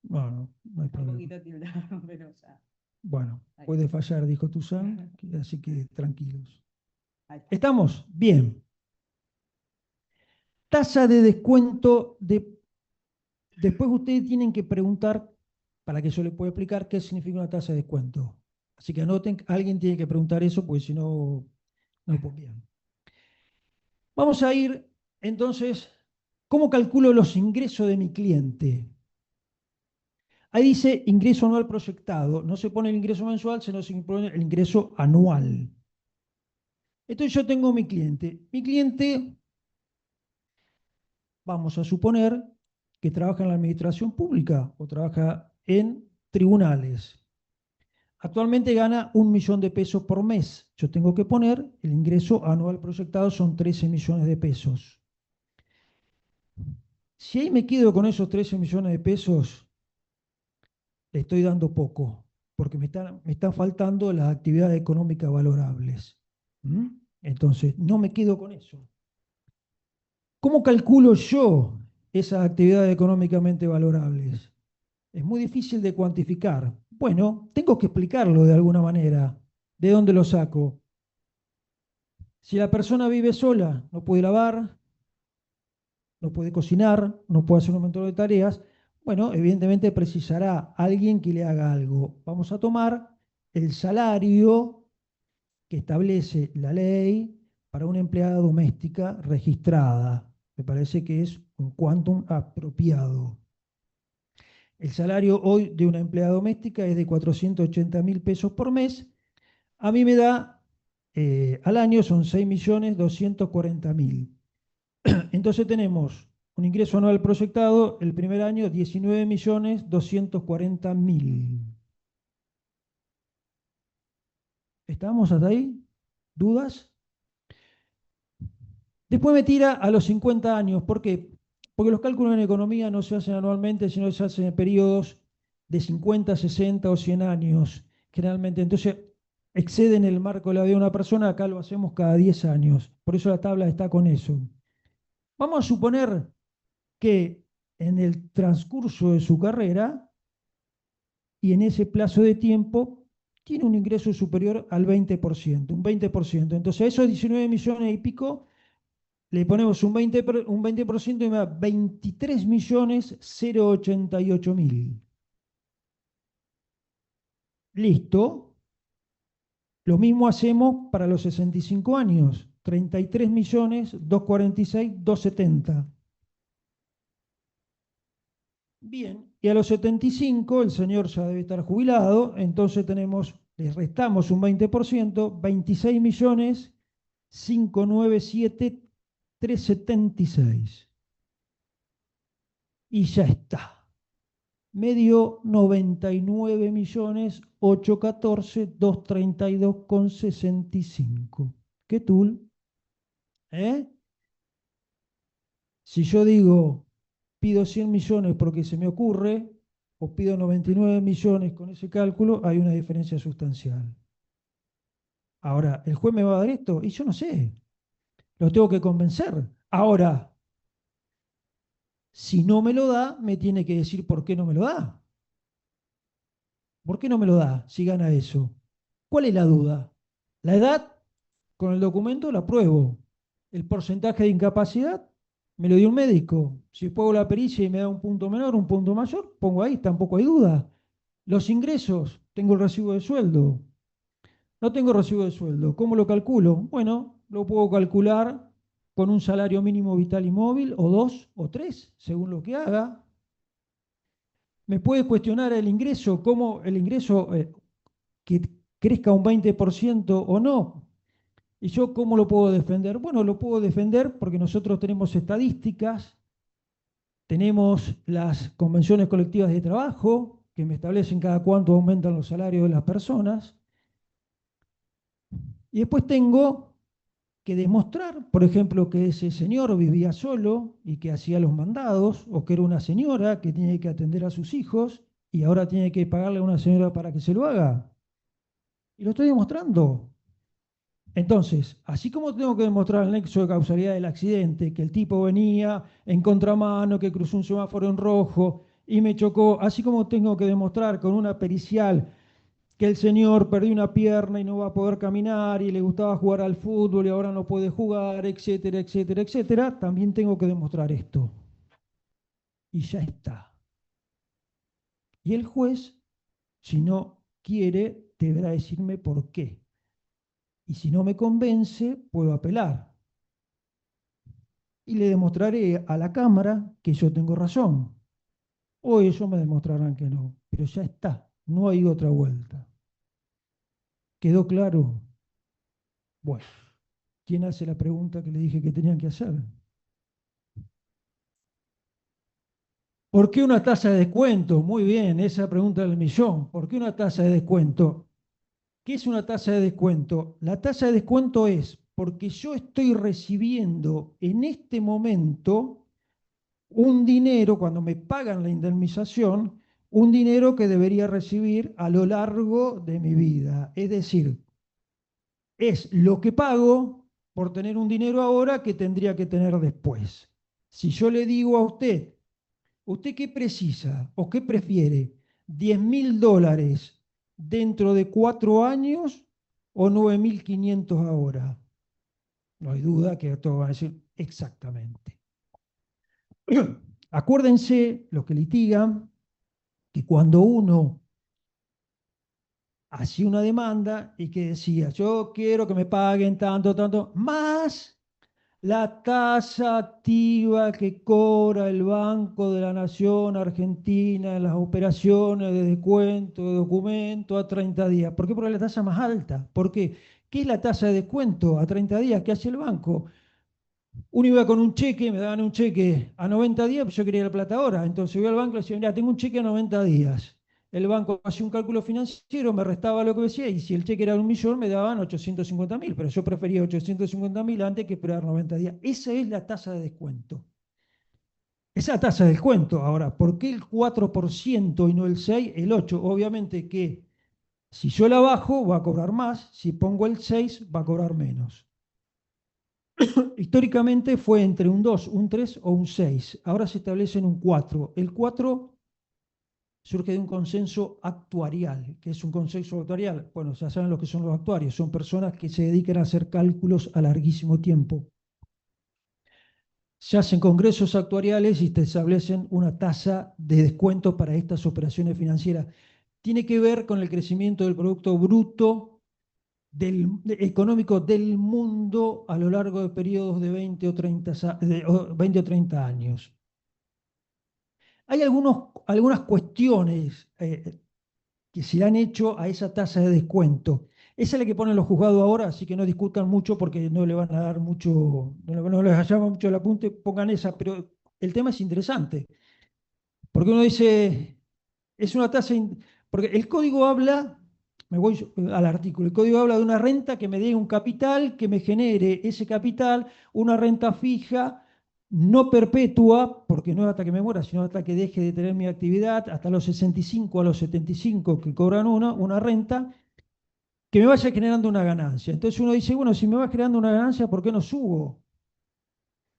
Speaker 4: Bueno, no hay
Speaker 1: un
Speaker 4: problema.
Speaker 1: poquito tildado, pero ya.
Speaker 4: Bueno,
Speaker 1: Ahí.
Speaker 4: puede fallar, dijo Tuzán, así que tranquilos.
Speaker 1: Ahí está.
Speaker 4: ¿Estamos? Bien. Tasa de descuento Después ustedes tienen que preguntar, para que yo les pueda explicar qué significa una tasa de descuento. Así que anoten, alguien tiene que preguntar eso, porque si no, no pues bien. Vamos a ir, entonces, ¿cómo calculo los ingresos de mi cliente? Ahí dice ingreso anual proyectado. No se pone el ingreso mensual, sino se pone el ingreso anual. Entonces yo tengo mi cliente. Mi cliente, vamos a suponer que trabaja en la administración pública o trabaja en tribunales. Actualmente gana 1.000.000 de pesos por mes. Yo tengo que poner el ingreso anual proyectado, son 13 millones de pesos. Si ahí me quedo con esos 13 millones de pesos, le estoy dando poco, porque me están faltando las actividades económicas valorables. ¿Mm? Entonces, no me quedo con eso. ¿Cómo calculo yo esas actividades económicamente valorables? Es muy difícil de cuantificar. Bueno, tengo que explicarlo de alguna manera. ¿De dónde lo saco? Si la persona vive sola, no puede lavar, no puede cocinar, no puede hacer un montón de tareas, bueno, evidentemente precisará alguien que le haga algo. Vamos a tomar el salario que establece la ley para una empleada doméstica registrada. Me parece que es un quantum apropiado. El salario hoy de una empleada doméstica es de 480.000 pesos por mes. A mí me da, al año son 6.240.000. Entonces tenemos un ingreso anual proyectado el primer año 19.240.000. ¿Estamos hasta ahí? ¿Dudas? Después me tira a los 50 años. ¿Por qué? Porque los cálculos en economía no se hacen anualmente, sino se hacen en periodos de 50, 60 o 100 años, generalmente. Entonces, exceden el marco de la vida de una persona, acá lo hacemos cada 10 años. Por eso la tabla está con eso. Vamos a suponer que en el transcurso de su carrera y en ese plazo de tiempo tiene un ingreso superior al 20%, un 20%. Entonces a esos 19 millones y pico le ponemos un 20% y me da 23.088.000. Listo. Lo mismo hacemos para los 65 años. 33.246.270. Bien, y a los 75 el señor ya debe estar jubilado, entonces le restamos un 20%, 26.597.376. Y ya está. Me dio 99.814.232,65. ¿Qué tul? ¿Eh? Si yo digo, pido 100 millones porque se me ocurre, o pido 99 millones con ese cálculo, hay una diferencia sustancial. Ahora, ¿el juez me va a dar esto? Y yo no sé, lo tengo que convencer. Ahora, si no me lo da, me tiene que decir por qué no me lo da. ¿Por qué no me lo da si gana eso? ¿Cuál es la duda? La edad, con el documento la pruebo. El porcentaje de incapacidad me lo dio un médico. Si después hago la pericia y me da un punto menor, un punto mayor, pongo ahí, tampoco hay duda. Los ingresos, tengo el recibo de sueldo. No tengo recibo de sueldo. ¿Cómo lo calculo? Bueno, lo puedo calcular con un salario mínimo vital y móvil, o dos, o tres, según lo que haga. Me puede cuestionar el ingreso, cómo el ingreso que crezca un 20% o no. ¿Y yo cómo lo puedo defender? Bueno, lo puedo defender porque nosotros tenemos estadísticas, tenemos las convenciones colectivas de trabajo que me establecen cada cuánto aumentan los salarios de las personas. Y después tengo que demostrar, por ejemplo, que ese señor vivía solo y que hacía los mandados, o que era una señora que tiene que atender a sus hijos y ahora tiene que pagarle a una señora para que se lo haga. Y lo estoy demostrando. Entonces, así como tengo que demostrar el nexo de causalidad del accidente, que el tipo venía en contramano, que cruzó un semáforo en rojo y me chocó, así como tengo que demostrar con una pericial que el señor perdió una pierna y no va a poder caminar y le gustaba jugar al fútbol y ahora no puede jugar, etcétera, etcétera, etcétera, también tengo que demostrar esto. Y ya está. Y el juez, si no quiere, deberá decirme por qué. Y si no me convence, puedo apelar. Y le demostraré a la Cámara que yo tengo razón. O ellos me demostrarán que no. Pero ya está, no hay otra vuelta. ¿Quedó claro? Bueno, ¿quién hace la pregunta que le dije que tenían que hacer? ¿Por qué una tasa de descuento? Muy bien, esa pregunta del millón. ¿Por qué una tasa de descuento? ¿Qué es una tasa de descuento? La tasa de descuento es porque yo estoy recibiendo en este momento un dinero, cuando me pagan la indemnización, un dinero que debería recibir a lo largo de mi vida. Es decir, es lo que pago por tener un dinero ahora que tendría que tener después. Si yo le digo a usted, ¿usted qué precisa o qué prefiere? $10.000 dentro de 4 años o 9.500 ahora. No hay duda que todos van a decir exactamente. Acuérdense, los que litigan, que cuando uno hacía una demanda y que decía, yo quiero que me paguen tanto, tanto, más la tasa activa que cobra el Banco de la Nación Argentina en las operaciones de descuento de documento a 30 días. ¿Por qué? Porque es la tasa más alta. ¿Por qué? ¿Qué es la tasa de descuento a 30 días? ¿Qué hace el banco? Uno iba con un cheque, me daban un cheque a 90 días, pues yo quería la plata ahora. Entonces voy al banco y decía, mira, tengo un cheque a 90 días. El banco hacía un cálculo financiero, me restaba lo que decía, y si el cheque era de 1.000.000, me daban 850.000, pero yo prefería 850.000 antes que esperar 90 días. Esa es la tasa de descuento. Esa tasa de descuento. Ahora, ¿por qué el 4% y no el 6%, el 8%? Obviamente que si yo la bajo, va a cobrar más, si pongo el 6, va a cobrar menos. Históricamente fue entre un 2, un 3 o un 6. Ahora se establece en un 4. El 4 surge de un consenso actuarial. ¿Qué es un consenso actuarial? Bueno, ya saben lo que son los actuarios. Son personas que se dedican a hacer cálculos a larguísimo tiempo. Se hacen congresos actuariales y se establecen una tasa de descuento para estas operaciones financieras. Tiene que ver con el crecimiento del Producto Bruto económico del mundo a lo largo de periodos de 20 o 30 años. Hay algunas cuestiones que se le han hecho a esa tasa de descuento. Esa es la que ponen los juzgados ahora, así que no discutan mucho porque no le van a dar mucho, no les llama mucho el apunte, pongan esa, pero el tema es interesante, porque uno dice, es una tasa, porque el código habla me voy al artículo. El código habla de una renta que me dé un capital, que me genere ese capital, una renta fija, no perpetua, porque no es hasta que me muera, sino hasta que deje de tener mi actividad, hasta los 65 a los 75 que cobran una renta, que me vaya generando una ganancia. Entonces uno dice, bueno, si me va generando una ganancia, ¿por qué no subo?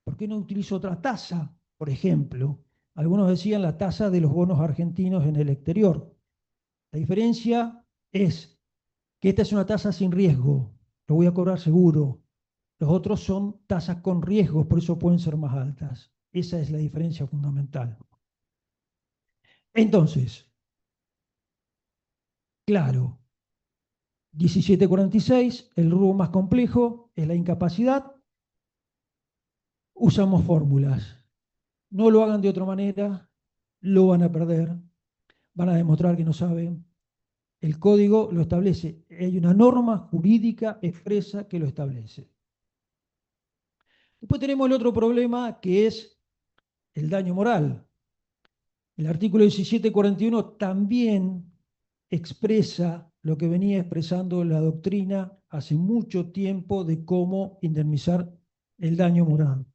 Speaker 4: ¿Por qué no utilizo otra tasa? Por ejemplo, algunos decían la tasa de los bonos argentinos en el exterior. La diferencia es que esta es una tasa sin riesgo, lo voy a cobrar seguro. Los otros son tasas con riesgos, por eso pueden ser más altas. Esa es la diferencia fundamental. Entonces, claro, 1746, el rubro más complejo es la incapacidad. Usamos fórmulas. No lo hagan de otra manera, lo van a perder, van a demostrar que no saben. El código lo establece. Hay una norma jurídica expresa que lo establece. Después tenemos el otro problema que es el daño moral. El artículo 1741 también expresa lo que venía expresando la doctrina hace mucho tiempo de cómo indemnizar el daño moral.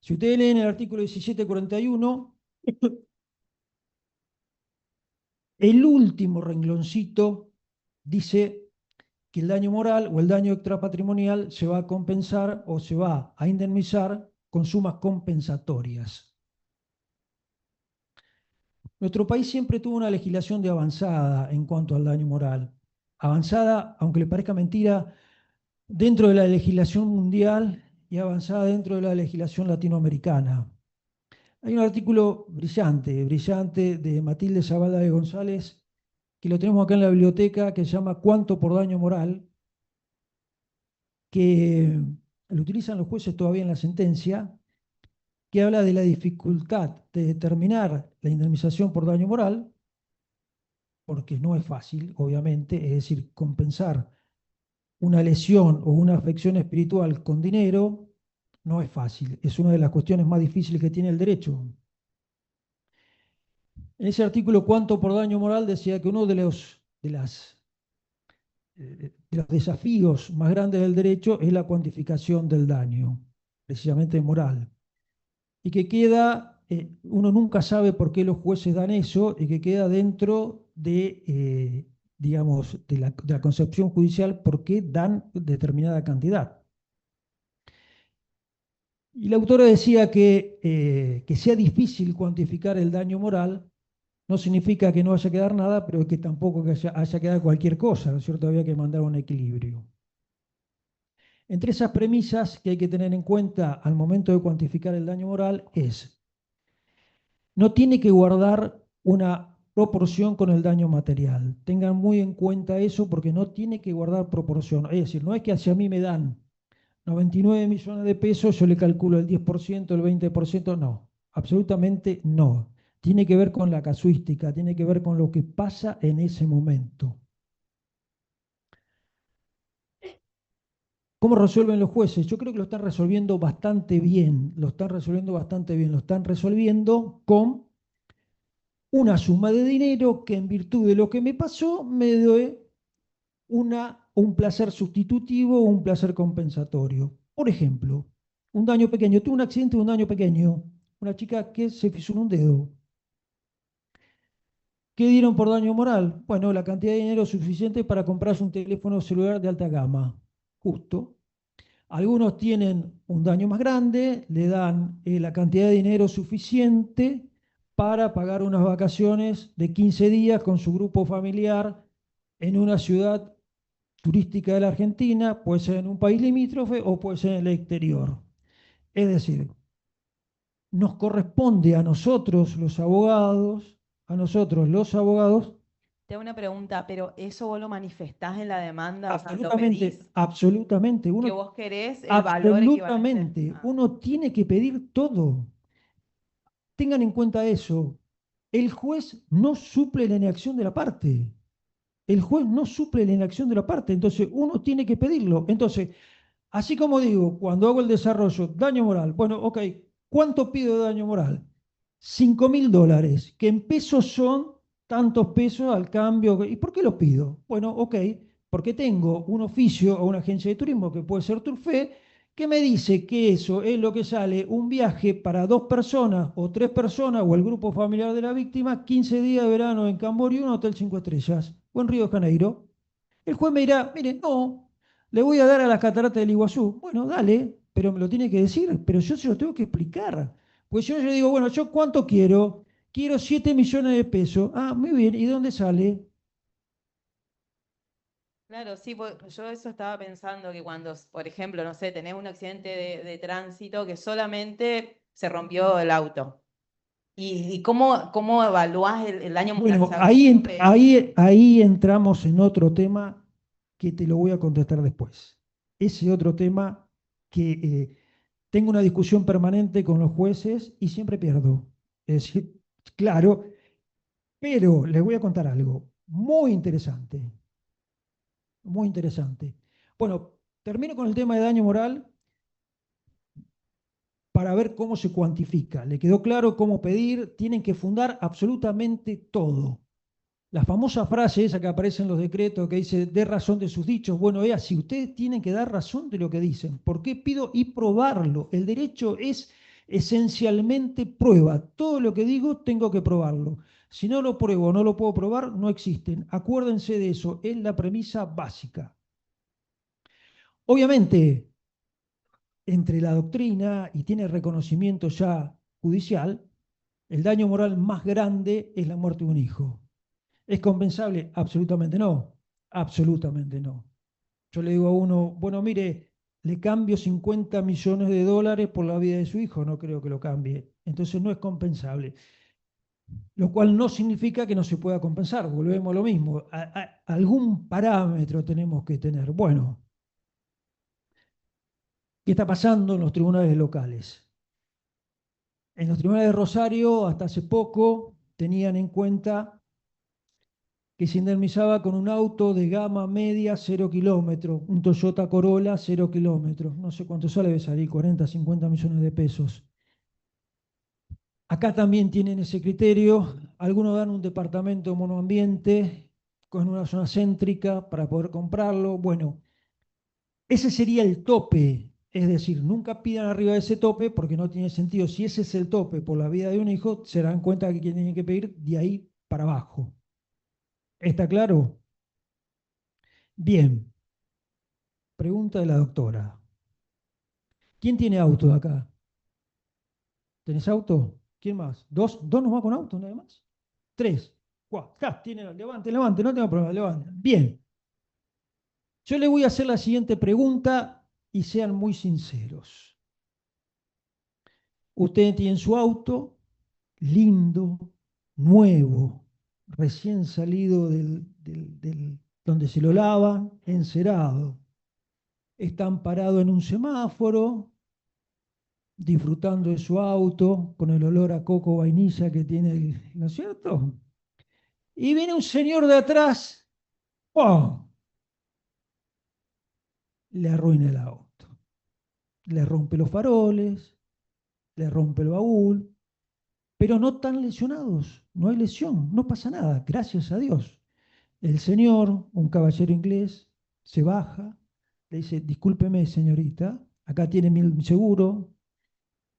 Speaker 4: Si ustedes leen el artículo 1741, el último rengloncito dice que el daño moral o el daño extrapatrimonial se va a compensar o se va a indemnizar con sumas compensatorias. Nuestro país siempre tuvo una legislación de avanzada en cuanto al daño moral. Avanzada, aunque le parezca mentira, dentro de la legislación mundial y avanzada dentro de la legislación latinoamericana. Hay un artículo brillante, brillante de Matilde Zavala de González, que lo tenemos acá en la biblioteca, que se llama ¿Cuánto por daño moral?, que lo utilizan los jueces todavía en la sentencia, que habla de la dificultad de determinar la indemnización por daño moral, porque no es fácil, obviamente, es decir, compensar una lesión o una afección espiritual con dinero no es fácil, es una de las cuestiones más difíciles que tiene el derecho. En ese artículo ¿Cuánto por daño moral? Decía que uno de los desafíos más grandes del derecho es la cuantificación del daño, precisamente moral. Y que queda, uno nunca sabe por qué los jueces dan eso, y que queda dentro de, digamos, de la concepción judicial por qué dan determinada cantidad. Y la autora decía que sea difícil cuantificar el daño moral no significa que no vaya a quedar nada, pero que tampoco que haya quedado cualquier cosa, ¿no es cierto? Había que mandar un equilibrio. Entre esas premisas que hay que tener en cuenta al momento de cuantificar el daño moral es, no tiene que guardar una proporción con el daño material. Tengan muy en cuenta eso porque no tiene que guardar proporción. Es decir, no es que hacia mí me dan 99 millones de pesos, yo le calculo el 10%, el 20%, no, absolutamente no. Tiene que ver con la casuística, tiene que ver con lo que pasa en ese momento. ¿Cómo resuelven los jueces? Yo creo que lo están resolviendo bastante bien, lo están resolviendo con una suma de dinero que en virtud de lo que me pasó me dé un placer sustitutivo o un placer compensatorio. Por ejemplo, un daño pequeño. Tuve un accidente de un daño pequeño. Una chica que se fisuró un dedo. ¿Qué dieron por daño moral? Bueno, la cantidad de dinero suficiente para comprarse un teléfono celular de alta gama. Justo. Algunos tienen un daño más grande, le dan la cantidad de dinero suficiente para pagar unas vacaciones de 15 días con su grupo familiar en una ciudad turística de la Argentina, puede ser en un país limítrofe o puede ser en el exterior. Es decir, nos corresponde a nosotros los abogados,
Speaker 1: Te hago una pregunta, pero eso vos lo manifestás en la demanda, o sea, lo
Speaker 4: absolutamente,
Speaker 1: pedís,
Speaker 4: absolutamente,
Speaker 1: que vos querés el valor equivalente.
Speaker 4: absolutamente, uno tiene que pedir todo. Tengan en cuenta eso. El juez no suple la inacción de la parte. El juez no suple la inacción de la parte, entonces uno tiene que pedirlo. Entonces, así como digo, cuando hago el desarrollo, daño moral, bueno, ok, ¿cuánto pido de daño moral? $5.000, que en pesos son tantos pesos al cambio. ¿Y por qué los pido? Bueno, ok, porque tengo un oficio o una agencia de turismo que puede ser Turfé, que me dice que eso es lo que sale un viaje para 2 personas o 3 personas o el grupo familiar de la víctima, 15 días de verano en Camboriú, un hotel 5 estrellas o en Río de Janeiro. El juez me dirá, mire, no, le voy a dar a las cataratas del Iguazú. Bueno, dale, pero me lo tiene que decir, pero yo se lo tengo que explicar. Pues yo le digo, bueno, ¿yo cuánto quiero? Quiero 7 millones de pesos. Ah, muy bien, ¿y dónde sale?
Speaker 1: Claro, sí, yo eso estaba pensando que cuando, por ejemplo, no sé, tenés un accidente de tránsito que solamente se rompió el auto. ¿Y cómo evaluás el daño moral? O
Speaker 4: Bueno,
Speaker 1: sea,
Speaker 4: ahí, ahí entramos en otro tema que te lo voy a contestar después. Ese otro tema que tengo una discusión permanente con los jueces y siempre pierdo. Es decir, claro, pero les voy a contar algo muy interesante, muy interesante. Bueno, termino con el tema de daño moral para ver cómo se cuantifica. ¿Le quedó claro cómo pedir? Tienen que fundar absolutamente todo. La famosa frase esa que aparece en los decretos que dice, dé razón de sus dichos. Bueno, es así, ustedes tienen que dar razón de lo que dicen. ¿Por qué pido? Y probarlo. El derecho es esencialmente prueba. Todo lo que digo tengo que probarlo. Si no lo pruebo, no lo puedo probar, no existen. Acuérdense de eso, es la premisa básica. Obviamente, entre la doctrina y tiene reconocimiento ya judicial, el daño moral más grande es la muerte de un hijo. ¿Es compensable? Absolutamente no. Absolutamente no. Yo le digo a uno, bueno, mire, le cambio 50 millones de dólares por la vida de su hijo, no creo que lo cambie. Entonces no es compensable. Lo cual no significa que no se pueda compensar. Volvemos a lo mismo. Algún parámetro tenemos que tener. Bueno, ¿qué está pasando en los tribunales locales? En los tribunales de Rosario, hasta hace poco, tenían en cuenta que se indemnizaba con un auto de gama media 0 kilómetros, un Toyota Corolla 0 kilómetros. No sé cuánto sale, debe salir 40, 50 millones de pesos. Acá también tienen ese criterio. Algunos dan un departamento monoambiente con una zona céntrica para poder comprarlo. Bueno, ese sería el tope. Es decir, nunca pidan arriba de ese tope porque no tiene sentido. Si ese es el tope por la vida de un hijo, se dan cuenta que tienen que pedir de ahí para abajo. ¿Está claro? Bien. Pregunta de la doctora. ¿Quién tiene auto de acá? ¿Tenés auto? ¿Quién más? ¿Dos? ¿Dos nomás con auto, nada más? ¿Tres? ¿Cuatro? Acá, tiene, levante, levante, no tengo problema, levante. Bien. Yo le voy a hacer la siguiente pregunta y sean muy sinceros. Ustedes tienen su auto, lindo, nuevo, recién salido donde se lo lavan, encerado. Están parados en un semáforo, disfrutando de su auto, con el olor a coco vainilla que tiene, ¿no es cierto? Y viene un señor de atrás, ¡pum! Le arruina el auto. Le rompe los faroles, le rompe el baúl, pero no tan lesionados. No hay lesión, no pasa nada, gracias a Dios. El señor, un caballero inglés, se baja, le dice, discúlpeme, señorita, acá tiene mi seguro,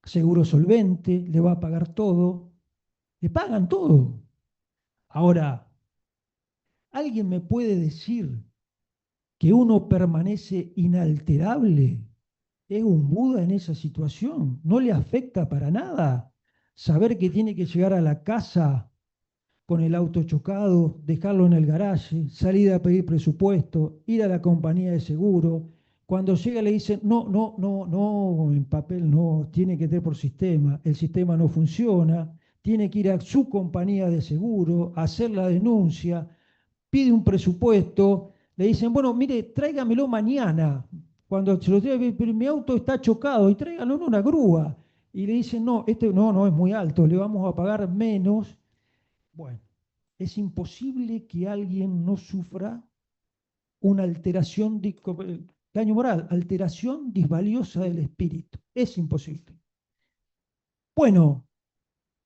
Speaker 4: seguro solvente, le va a pagar todo. Le pagan todo. Ahora, ¿alguien me puede decir que uno permanece inalterable? ¿Es un Buda en esa situación? ¿No le afecta para nada saber que tiene que llegar a la casa con el auto chocado, dejarlo en el garaje, salir a pedir presupuesto, ir a la compañía de seguro? Cuando llega le dicen, no, no, no, no, en papel no, tiene que tener por sistema, el sistema no funciona, tiene que ir a su compañía de seguro, hacer la denuncia, pide un presupuesto, le dicen, bueno, mire, tráigamelo mañana, cuando se lo traiga, pero mi auto está chocado y tráigalo en una grúa. Y le dicen, no, este no, no es muy alto, le vamos a pagar menos. Bueno, es imposible que alguien no sufra una alteración, daño moral, alteración disvaliosa del espíritu. Es imposible. Bueno,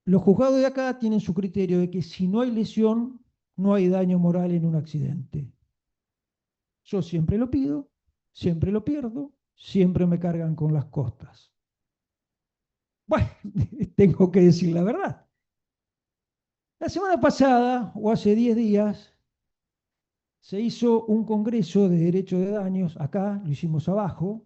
Speaker 4: Los juzgados de acá tienen su criterio de que si no hay lesión, no hay daño moral en un accidente. Yo siempre lo pido, siempre lo pierdo, siempre me cargan con las costas. Bueno, tengo que decir la verdad. La semana pasada, o hace 10 días, se hizo un congreso de derecho de daños, acá, lo hicimos abajo,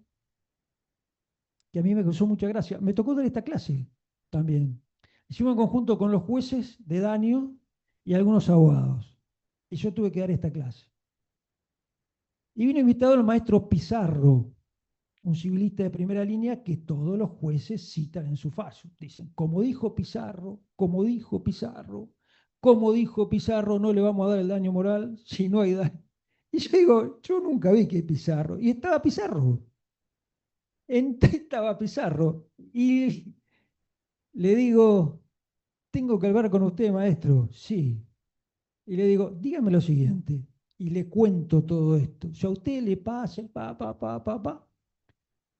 Speaker 4: que a mí me causó mucha gracia. Me tocó dar esta clase también. Hicimos en conjunto con los jueces de daño y algunos abogados. Y yo tuve que dar esta clase. Y vino invitado el maestro Pizarro, un civilista de primera línea que todos los jueces citan en su fallo. Dicen, como dijo Pizarro, como dijo Pizarro, como dijo Pizarro, no le vamos a dar el daño moral si no hay daño. Y yo digo, yo nunca vi que Pizarro. Y estaba Pizarro. Estaba Pizarro. Y le digo, tengo que hablar con usted, maestro. Sí. Y le digo, dígame lo siguiente. Y le cuento todo esto. Si a usted le pasa,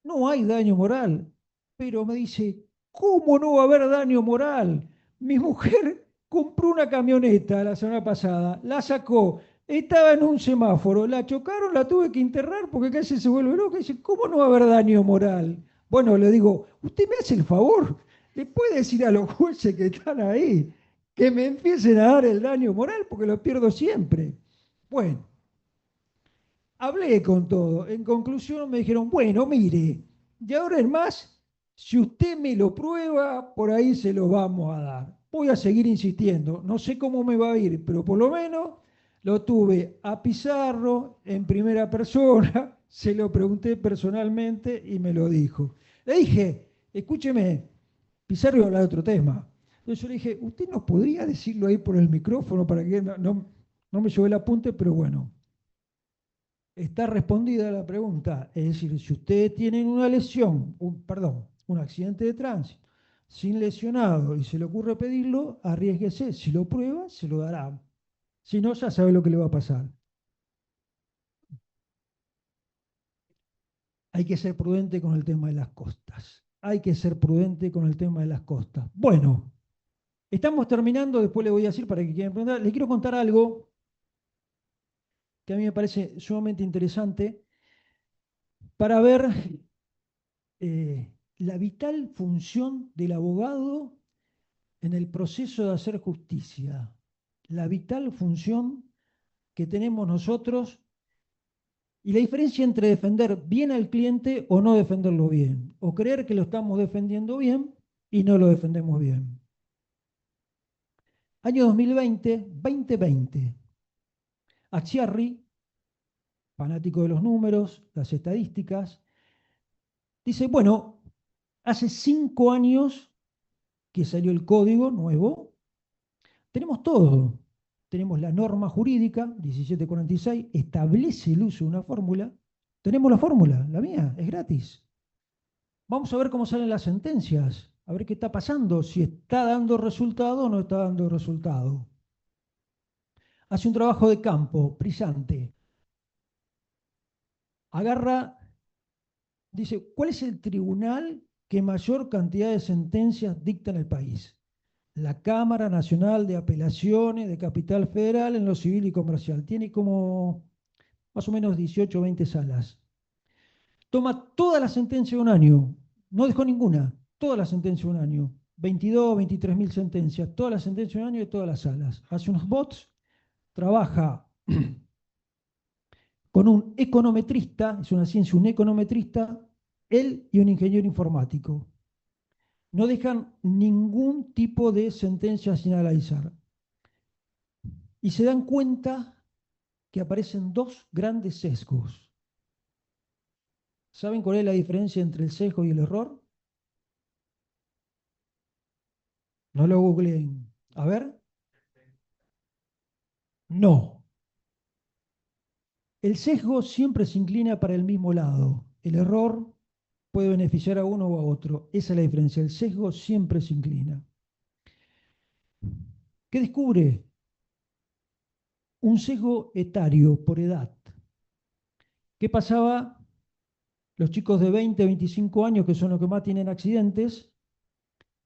Speaker 4: no hay daño moral. Pero me dice, ¿cómo no va a haber daño moral? Mi mujer compró una camioneta la semana pasada, la sacó, estaba en un semáforo, la chocaron, la tuve que internar porque casi se vuelve loca. Y dice, ¿cómo no va a haber daño moral? Bueno, le digo, usted me hace el favor, le puede decir a los jueces que están ahí que me empiecen a dar el daño moral porque lo pierdo siempre. Bueno, hablé con todo. En conclusión me dijeron, bueno, mire, de ahora en más, si usted me lo prueba, por ahí se lo vamos a dar. Voy a seguir insistiendo. No sé cómo me va a ir, pero por lo menos lo tuve a Pizarro en primera persona, se lo pregunté personalmente y me lo dijo. Le dije, escúcheme, Pizarro iba a hablar de otro tema. Entonces yo le dije, ¿usted no podría decirlo ahí por el micrófono para que no me lleve el apunte? Pero bueno, está respondida la pregunta. Es decir, si ustedes tienen una lesión, un accidente de tránsito, sin lesionado y se le ocurre pedirlo, arriésguese. Si lo prueba, se lo dará. Si no, ya sabe lo que le va a pasar. Hay que ser prudente con el tema de las costas. Hay que ser prudente con el tema de las costas. Bueno, estamos terminando. Después le voy a decir para que quieran preguntar. Les quiero contar algo que a mí me parece sumamente interesante para ver la vital función del abogado en el proceso de hacer justicia, la vital función que tenemos nosotros y la diferencia entre defender bien al cliente o no defenderlo bien, o creer que lo estamos defendiendo bien y no lo defendemos bien. Año 2020. Axiarri, fanático de los números, las estadísticas, dice, bueno, hace 5 años que salió el código nuevo, tenemos todo. Tenemos la norma jurídica, 1746, establece el uso de una fórmula. Tenemos la fórmula, la mía, es gratis. Vamos a ver cómo salen las sentencias, a ver qué está pasando, si está dando resultado o no está dando resultado. Hace un trabajo de campo, brillante. Agarra, dice, ¿cuál es el tribunal que mayor cantidad de sentencias dicta en el país? La Cámara Nacional de Apelaciones de Capital Federal en lo civil y comercial. Tiene como más o menos 18 o 20 salas. Toma toda la sentencia de un año, no dejó ninguna, toda la sentencia de un año. 22, 23 mil sentencias, toda la sentencia de un año de todas las salas. Hace unos bots, trabaja con un econometrista, es una ciencia, un econometrista, él y un ingeniero informático. No dejan ningún tipo de sentencia sin analizar. Y se dan cuenta que aparecen dos grandes sesgos. ¿Saben cuál es la diferencia entre el sesgo y el error? No lo googleen. A ver. No. El sesgo siempre se inclina para el mismo lado. El error puede beneficiar a uno o a otro. Esa es la diferencia. El sesgo siempre se inclina. ¿Qué descubre? Un sesgo etario por edad. ¿Qué pasaba? Los chicos de 20, 25 años, que son los que más tienen accidentes,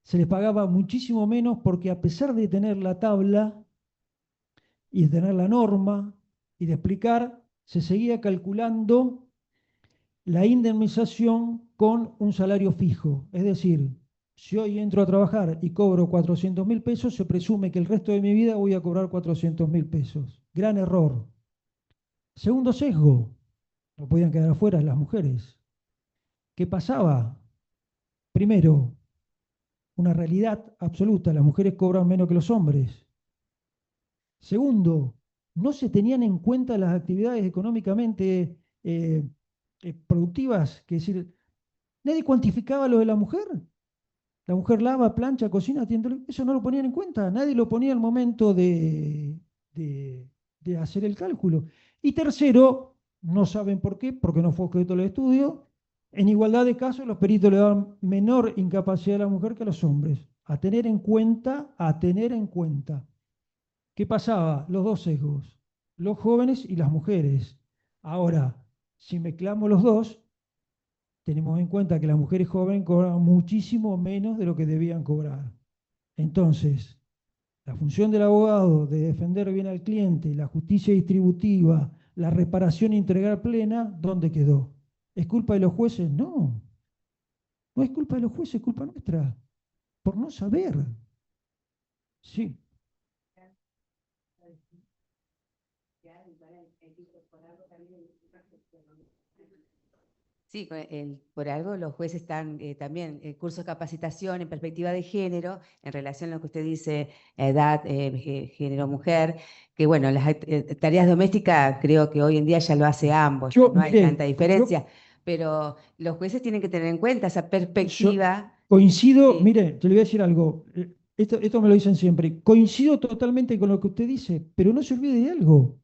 Speaker 4: se les pagaba muchísimo menos porque a pesar de tener la tabla y de tener la norma y de explicar, se seguía calculando la indemnización con un salario fijo. Es decir, si hoy entro a trabajar y cobro 400.000 pesos, se presume que el resto de mi vida voy a cobrar 400.000 pesos. Gran error. Segundo sesgo, no podían quedar afuera las mujeres. ¿Qué pasaba? Primero, una realidad absoluta, las mujeres cobran menos que los hombres. Segundo, no se tenían en cuenta las actividades económicamente productivas, que es decir, nadie cuantificaba lo de la mujer. La mujer lava, plancha, cocina, atiende, eso no lo ponían en cuenta, nadie lo ponía al momento de, de hacer el cálculo. Y tercero, no saben por qué, porque no fue objeto del estudio, en igualdad de casos los peritos le dan menor incapacidad a la mujer que a los hombres. A tener en cuenta, a tener en cuenta. ¿Qué pasaba? Los dos sesgos, los jóvenes y las mujeres. Ahora, si mezclamos los dos, tenemos en cuenta que las mujeres jóvenes cobran muchísimo menos de lo que debían cobrar. Entonces, la función del abogado de defender bien al cliente, la justicia distributiva, la reparación integral plena, ¿dónde quedó? ¿Es culpa de los jueces? No, no es culpa de los jueces, es culpa nuestra, por no saber. Sí,
Speaker 5: Sí, por algo los jueces están también en cursos de capacitación en perspectiva de género, en relación a lo que usted dice, edad, género, mujer, que bueno, las tareas domésticas creo que hoy en día ya lo hace ambos, ya
Speaker 4: yo,
Speaker 5: no hay
Speaker 4: mire,
Speaker 5: tanta
Speaker 4: yo
Speaker 5: diferencia, pero los jueces tienen que tener en cuenta esa
Speaker 4: Yo
Speaker 5: perspectiva.
Speaker 4: coincido,
Speaker 5: Sí.
Speaker 4: mire, te le voy a decir algo, esto me lo dicen siempre, coincido totalmente con lo que usted dice, pero no se olvide de algo.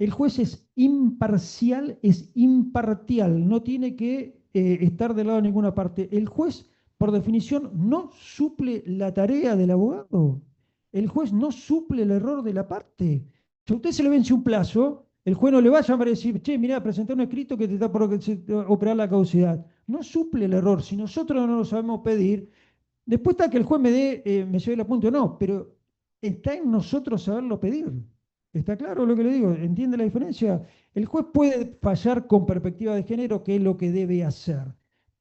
Speaker 4: El juez es imparcial, es impartial, no tiene que estar del lado de ninguna parte. El juez, por definición, no suple la tarea del abogado. El juez no suple el error de la parte. Si a usted se le vence un plazo, el juez no le va a llamar a decir, che, mira, presenté un escrito que te está por operar la caducidad. No suple el error. Si nosotros no lo sabemos pedir, después está que el juez me lleve el apunte o no, pero está en nosotros saberlo pedir. ¿Está claro lo que le digo? ¿Entiende la diferencia? El juez puede fallar con perspectiva de género, que es lo que debe hacer.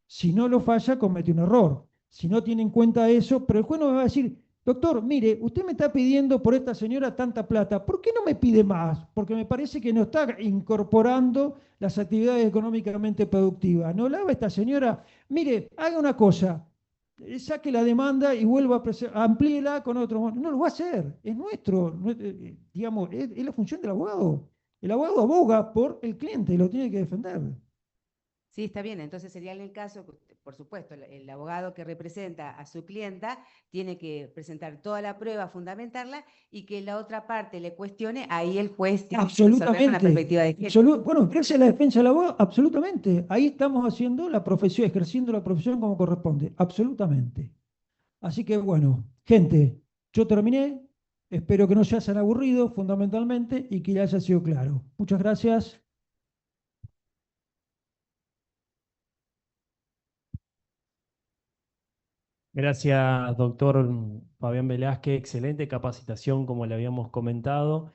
Speaker 4: Si no lo falla, comete un error. Si no tiene en cuenta eso, pero el juez no me va a decir, doctor, mire, usted me está pidiendo por esta señora tanta plata, ¿por qué no me pide más? Porque me parece que no está incorporando las actividades económicamente productivas. No la haga esta señora, mire, haga una cosa, saque la demanda y vuelva a amplíela con otro. No lo va a hacer, es nuestro, digamos, es la función del abogado. El abogado aboga por el cliente y lo tiene que defender.
Speaker 5: Sí, está bien. Entonces sería en el caso, por supuesto, el abogado que representa a su clienta tiene que presentar toda la prueba, fundamentarla y que la otra parte le cuestione, ahí el juez tiene que resolver con la
Speaker 4: Absolutamente.
Speaker 5: perspectiva de género.
Speaker 4: Bueno, gracias a la defensa del abogado, absolutamente. Ahí estamos haciendo la profesión, ejerciendo la profesión como corresponde, absolutamente. Así que bueno, gente, yo terminé. Espero que no se hayan aburrido fundamentalmente y que ya haya sido claro. Muchas gracias.
Speaker 3: Gracias, doctor Fabián Velázquez. Excelente capacitación, como le habíamos comentado,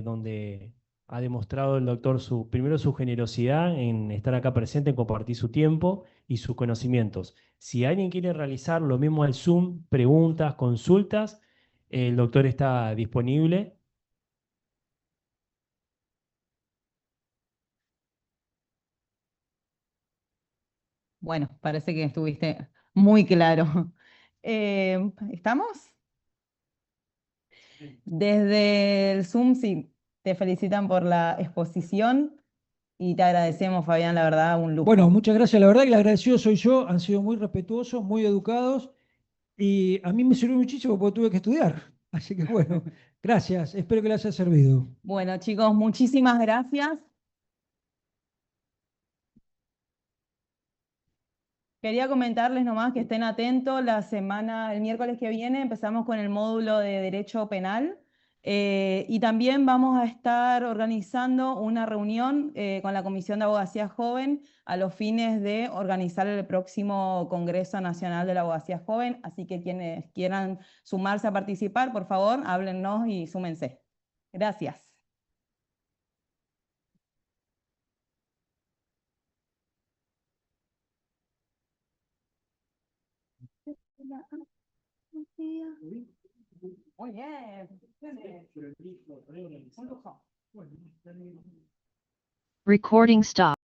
Speaker 3: donde ha demostrado el doctor primero su generosidad en estar acá presente, en compartir su tiempo y sus conocimientos. Si alguien quiere realizar lo mismo al Zoom, preguntas, consultas, el doctor está disponible.
Speaker 1: Bueno, parece que estuviste muy claro. ¿Estamos? Desde el Zoom, sí, te felicitan por la exposición y te agradecemos, Fabián, la verdad, un
Speaker 4: Bueno,
Speaker 1: lujo.
Speaker 4: muchas gracias. La verdad que el agradecido soy yo. Han sido muy respetuosos, muy educados y a mí me sirvió muchísimo porque tuve que estudiar. Así que bueno, gracias. Espero que les haya servido.
Speaker 1: Bueno, chicos, muchísimas gracias. Quería comentarles nomás que estén atentos, el miércoles que viene empezamos con el módulo de Derecho Penal. Y también vamos a estar organizando una reunión con la Comisión de Abogacía Joven a los fines de organizar el próximo Congreso Nacional de la Abogacía Joven. Así que quienes quieran sumarse a participar, por favor, háblennos y súmense. Gracias. Muy bien. Un lujo.
Speaker 2: Recording stop.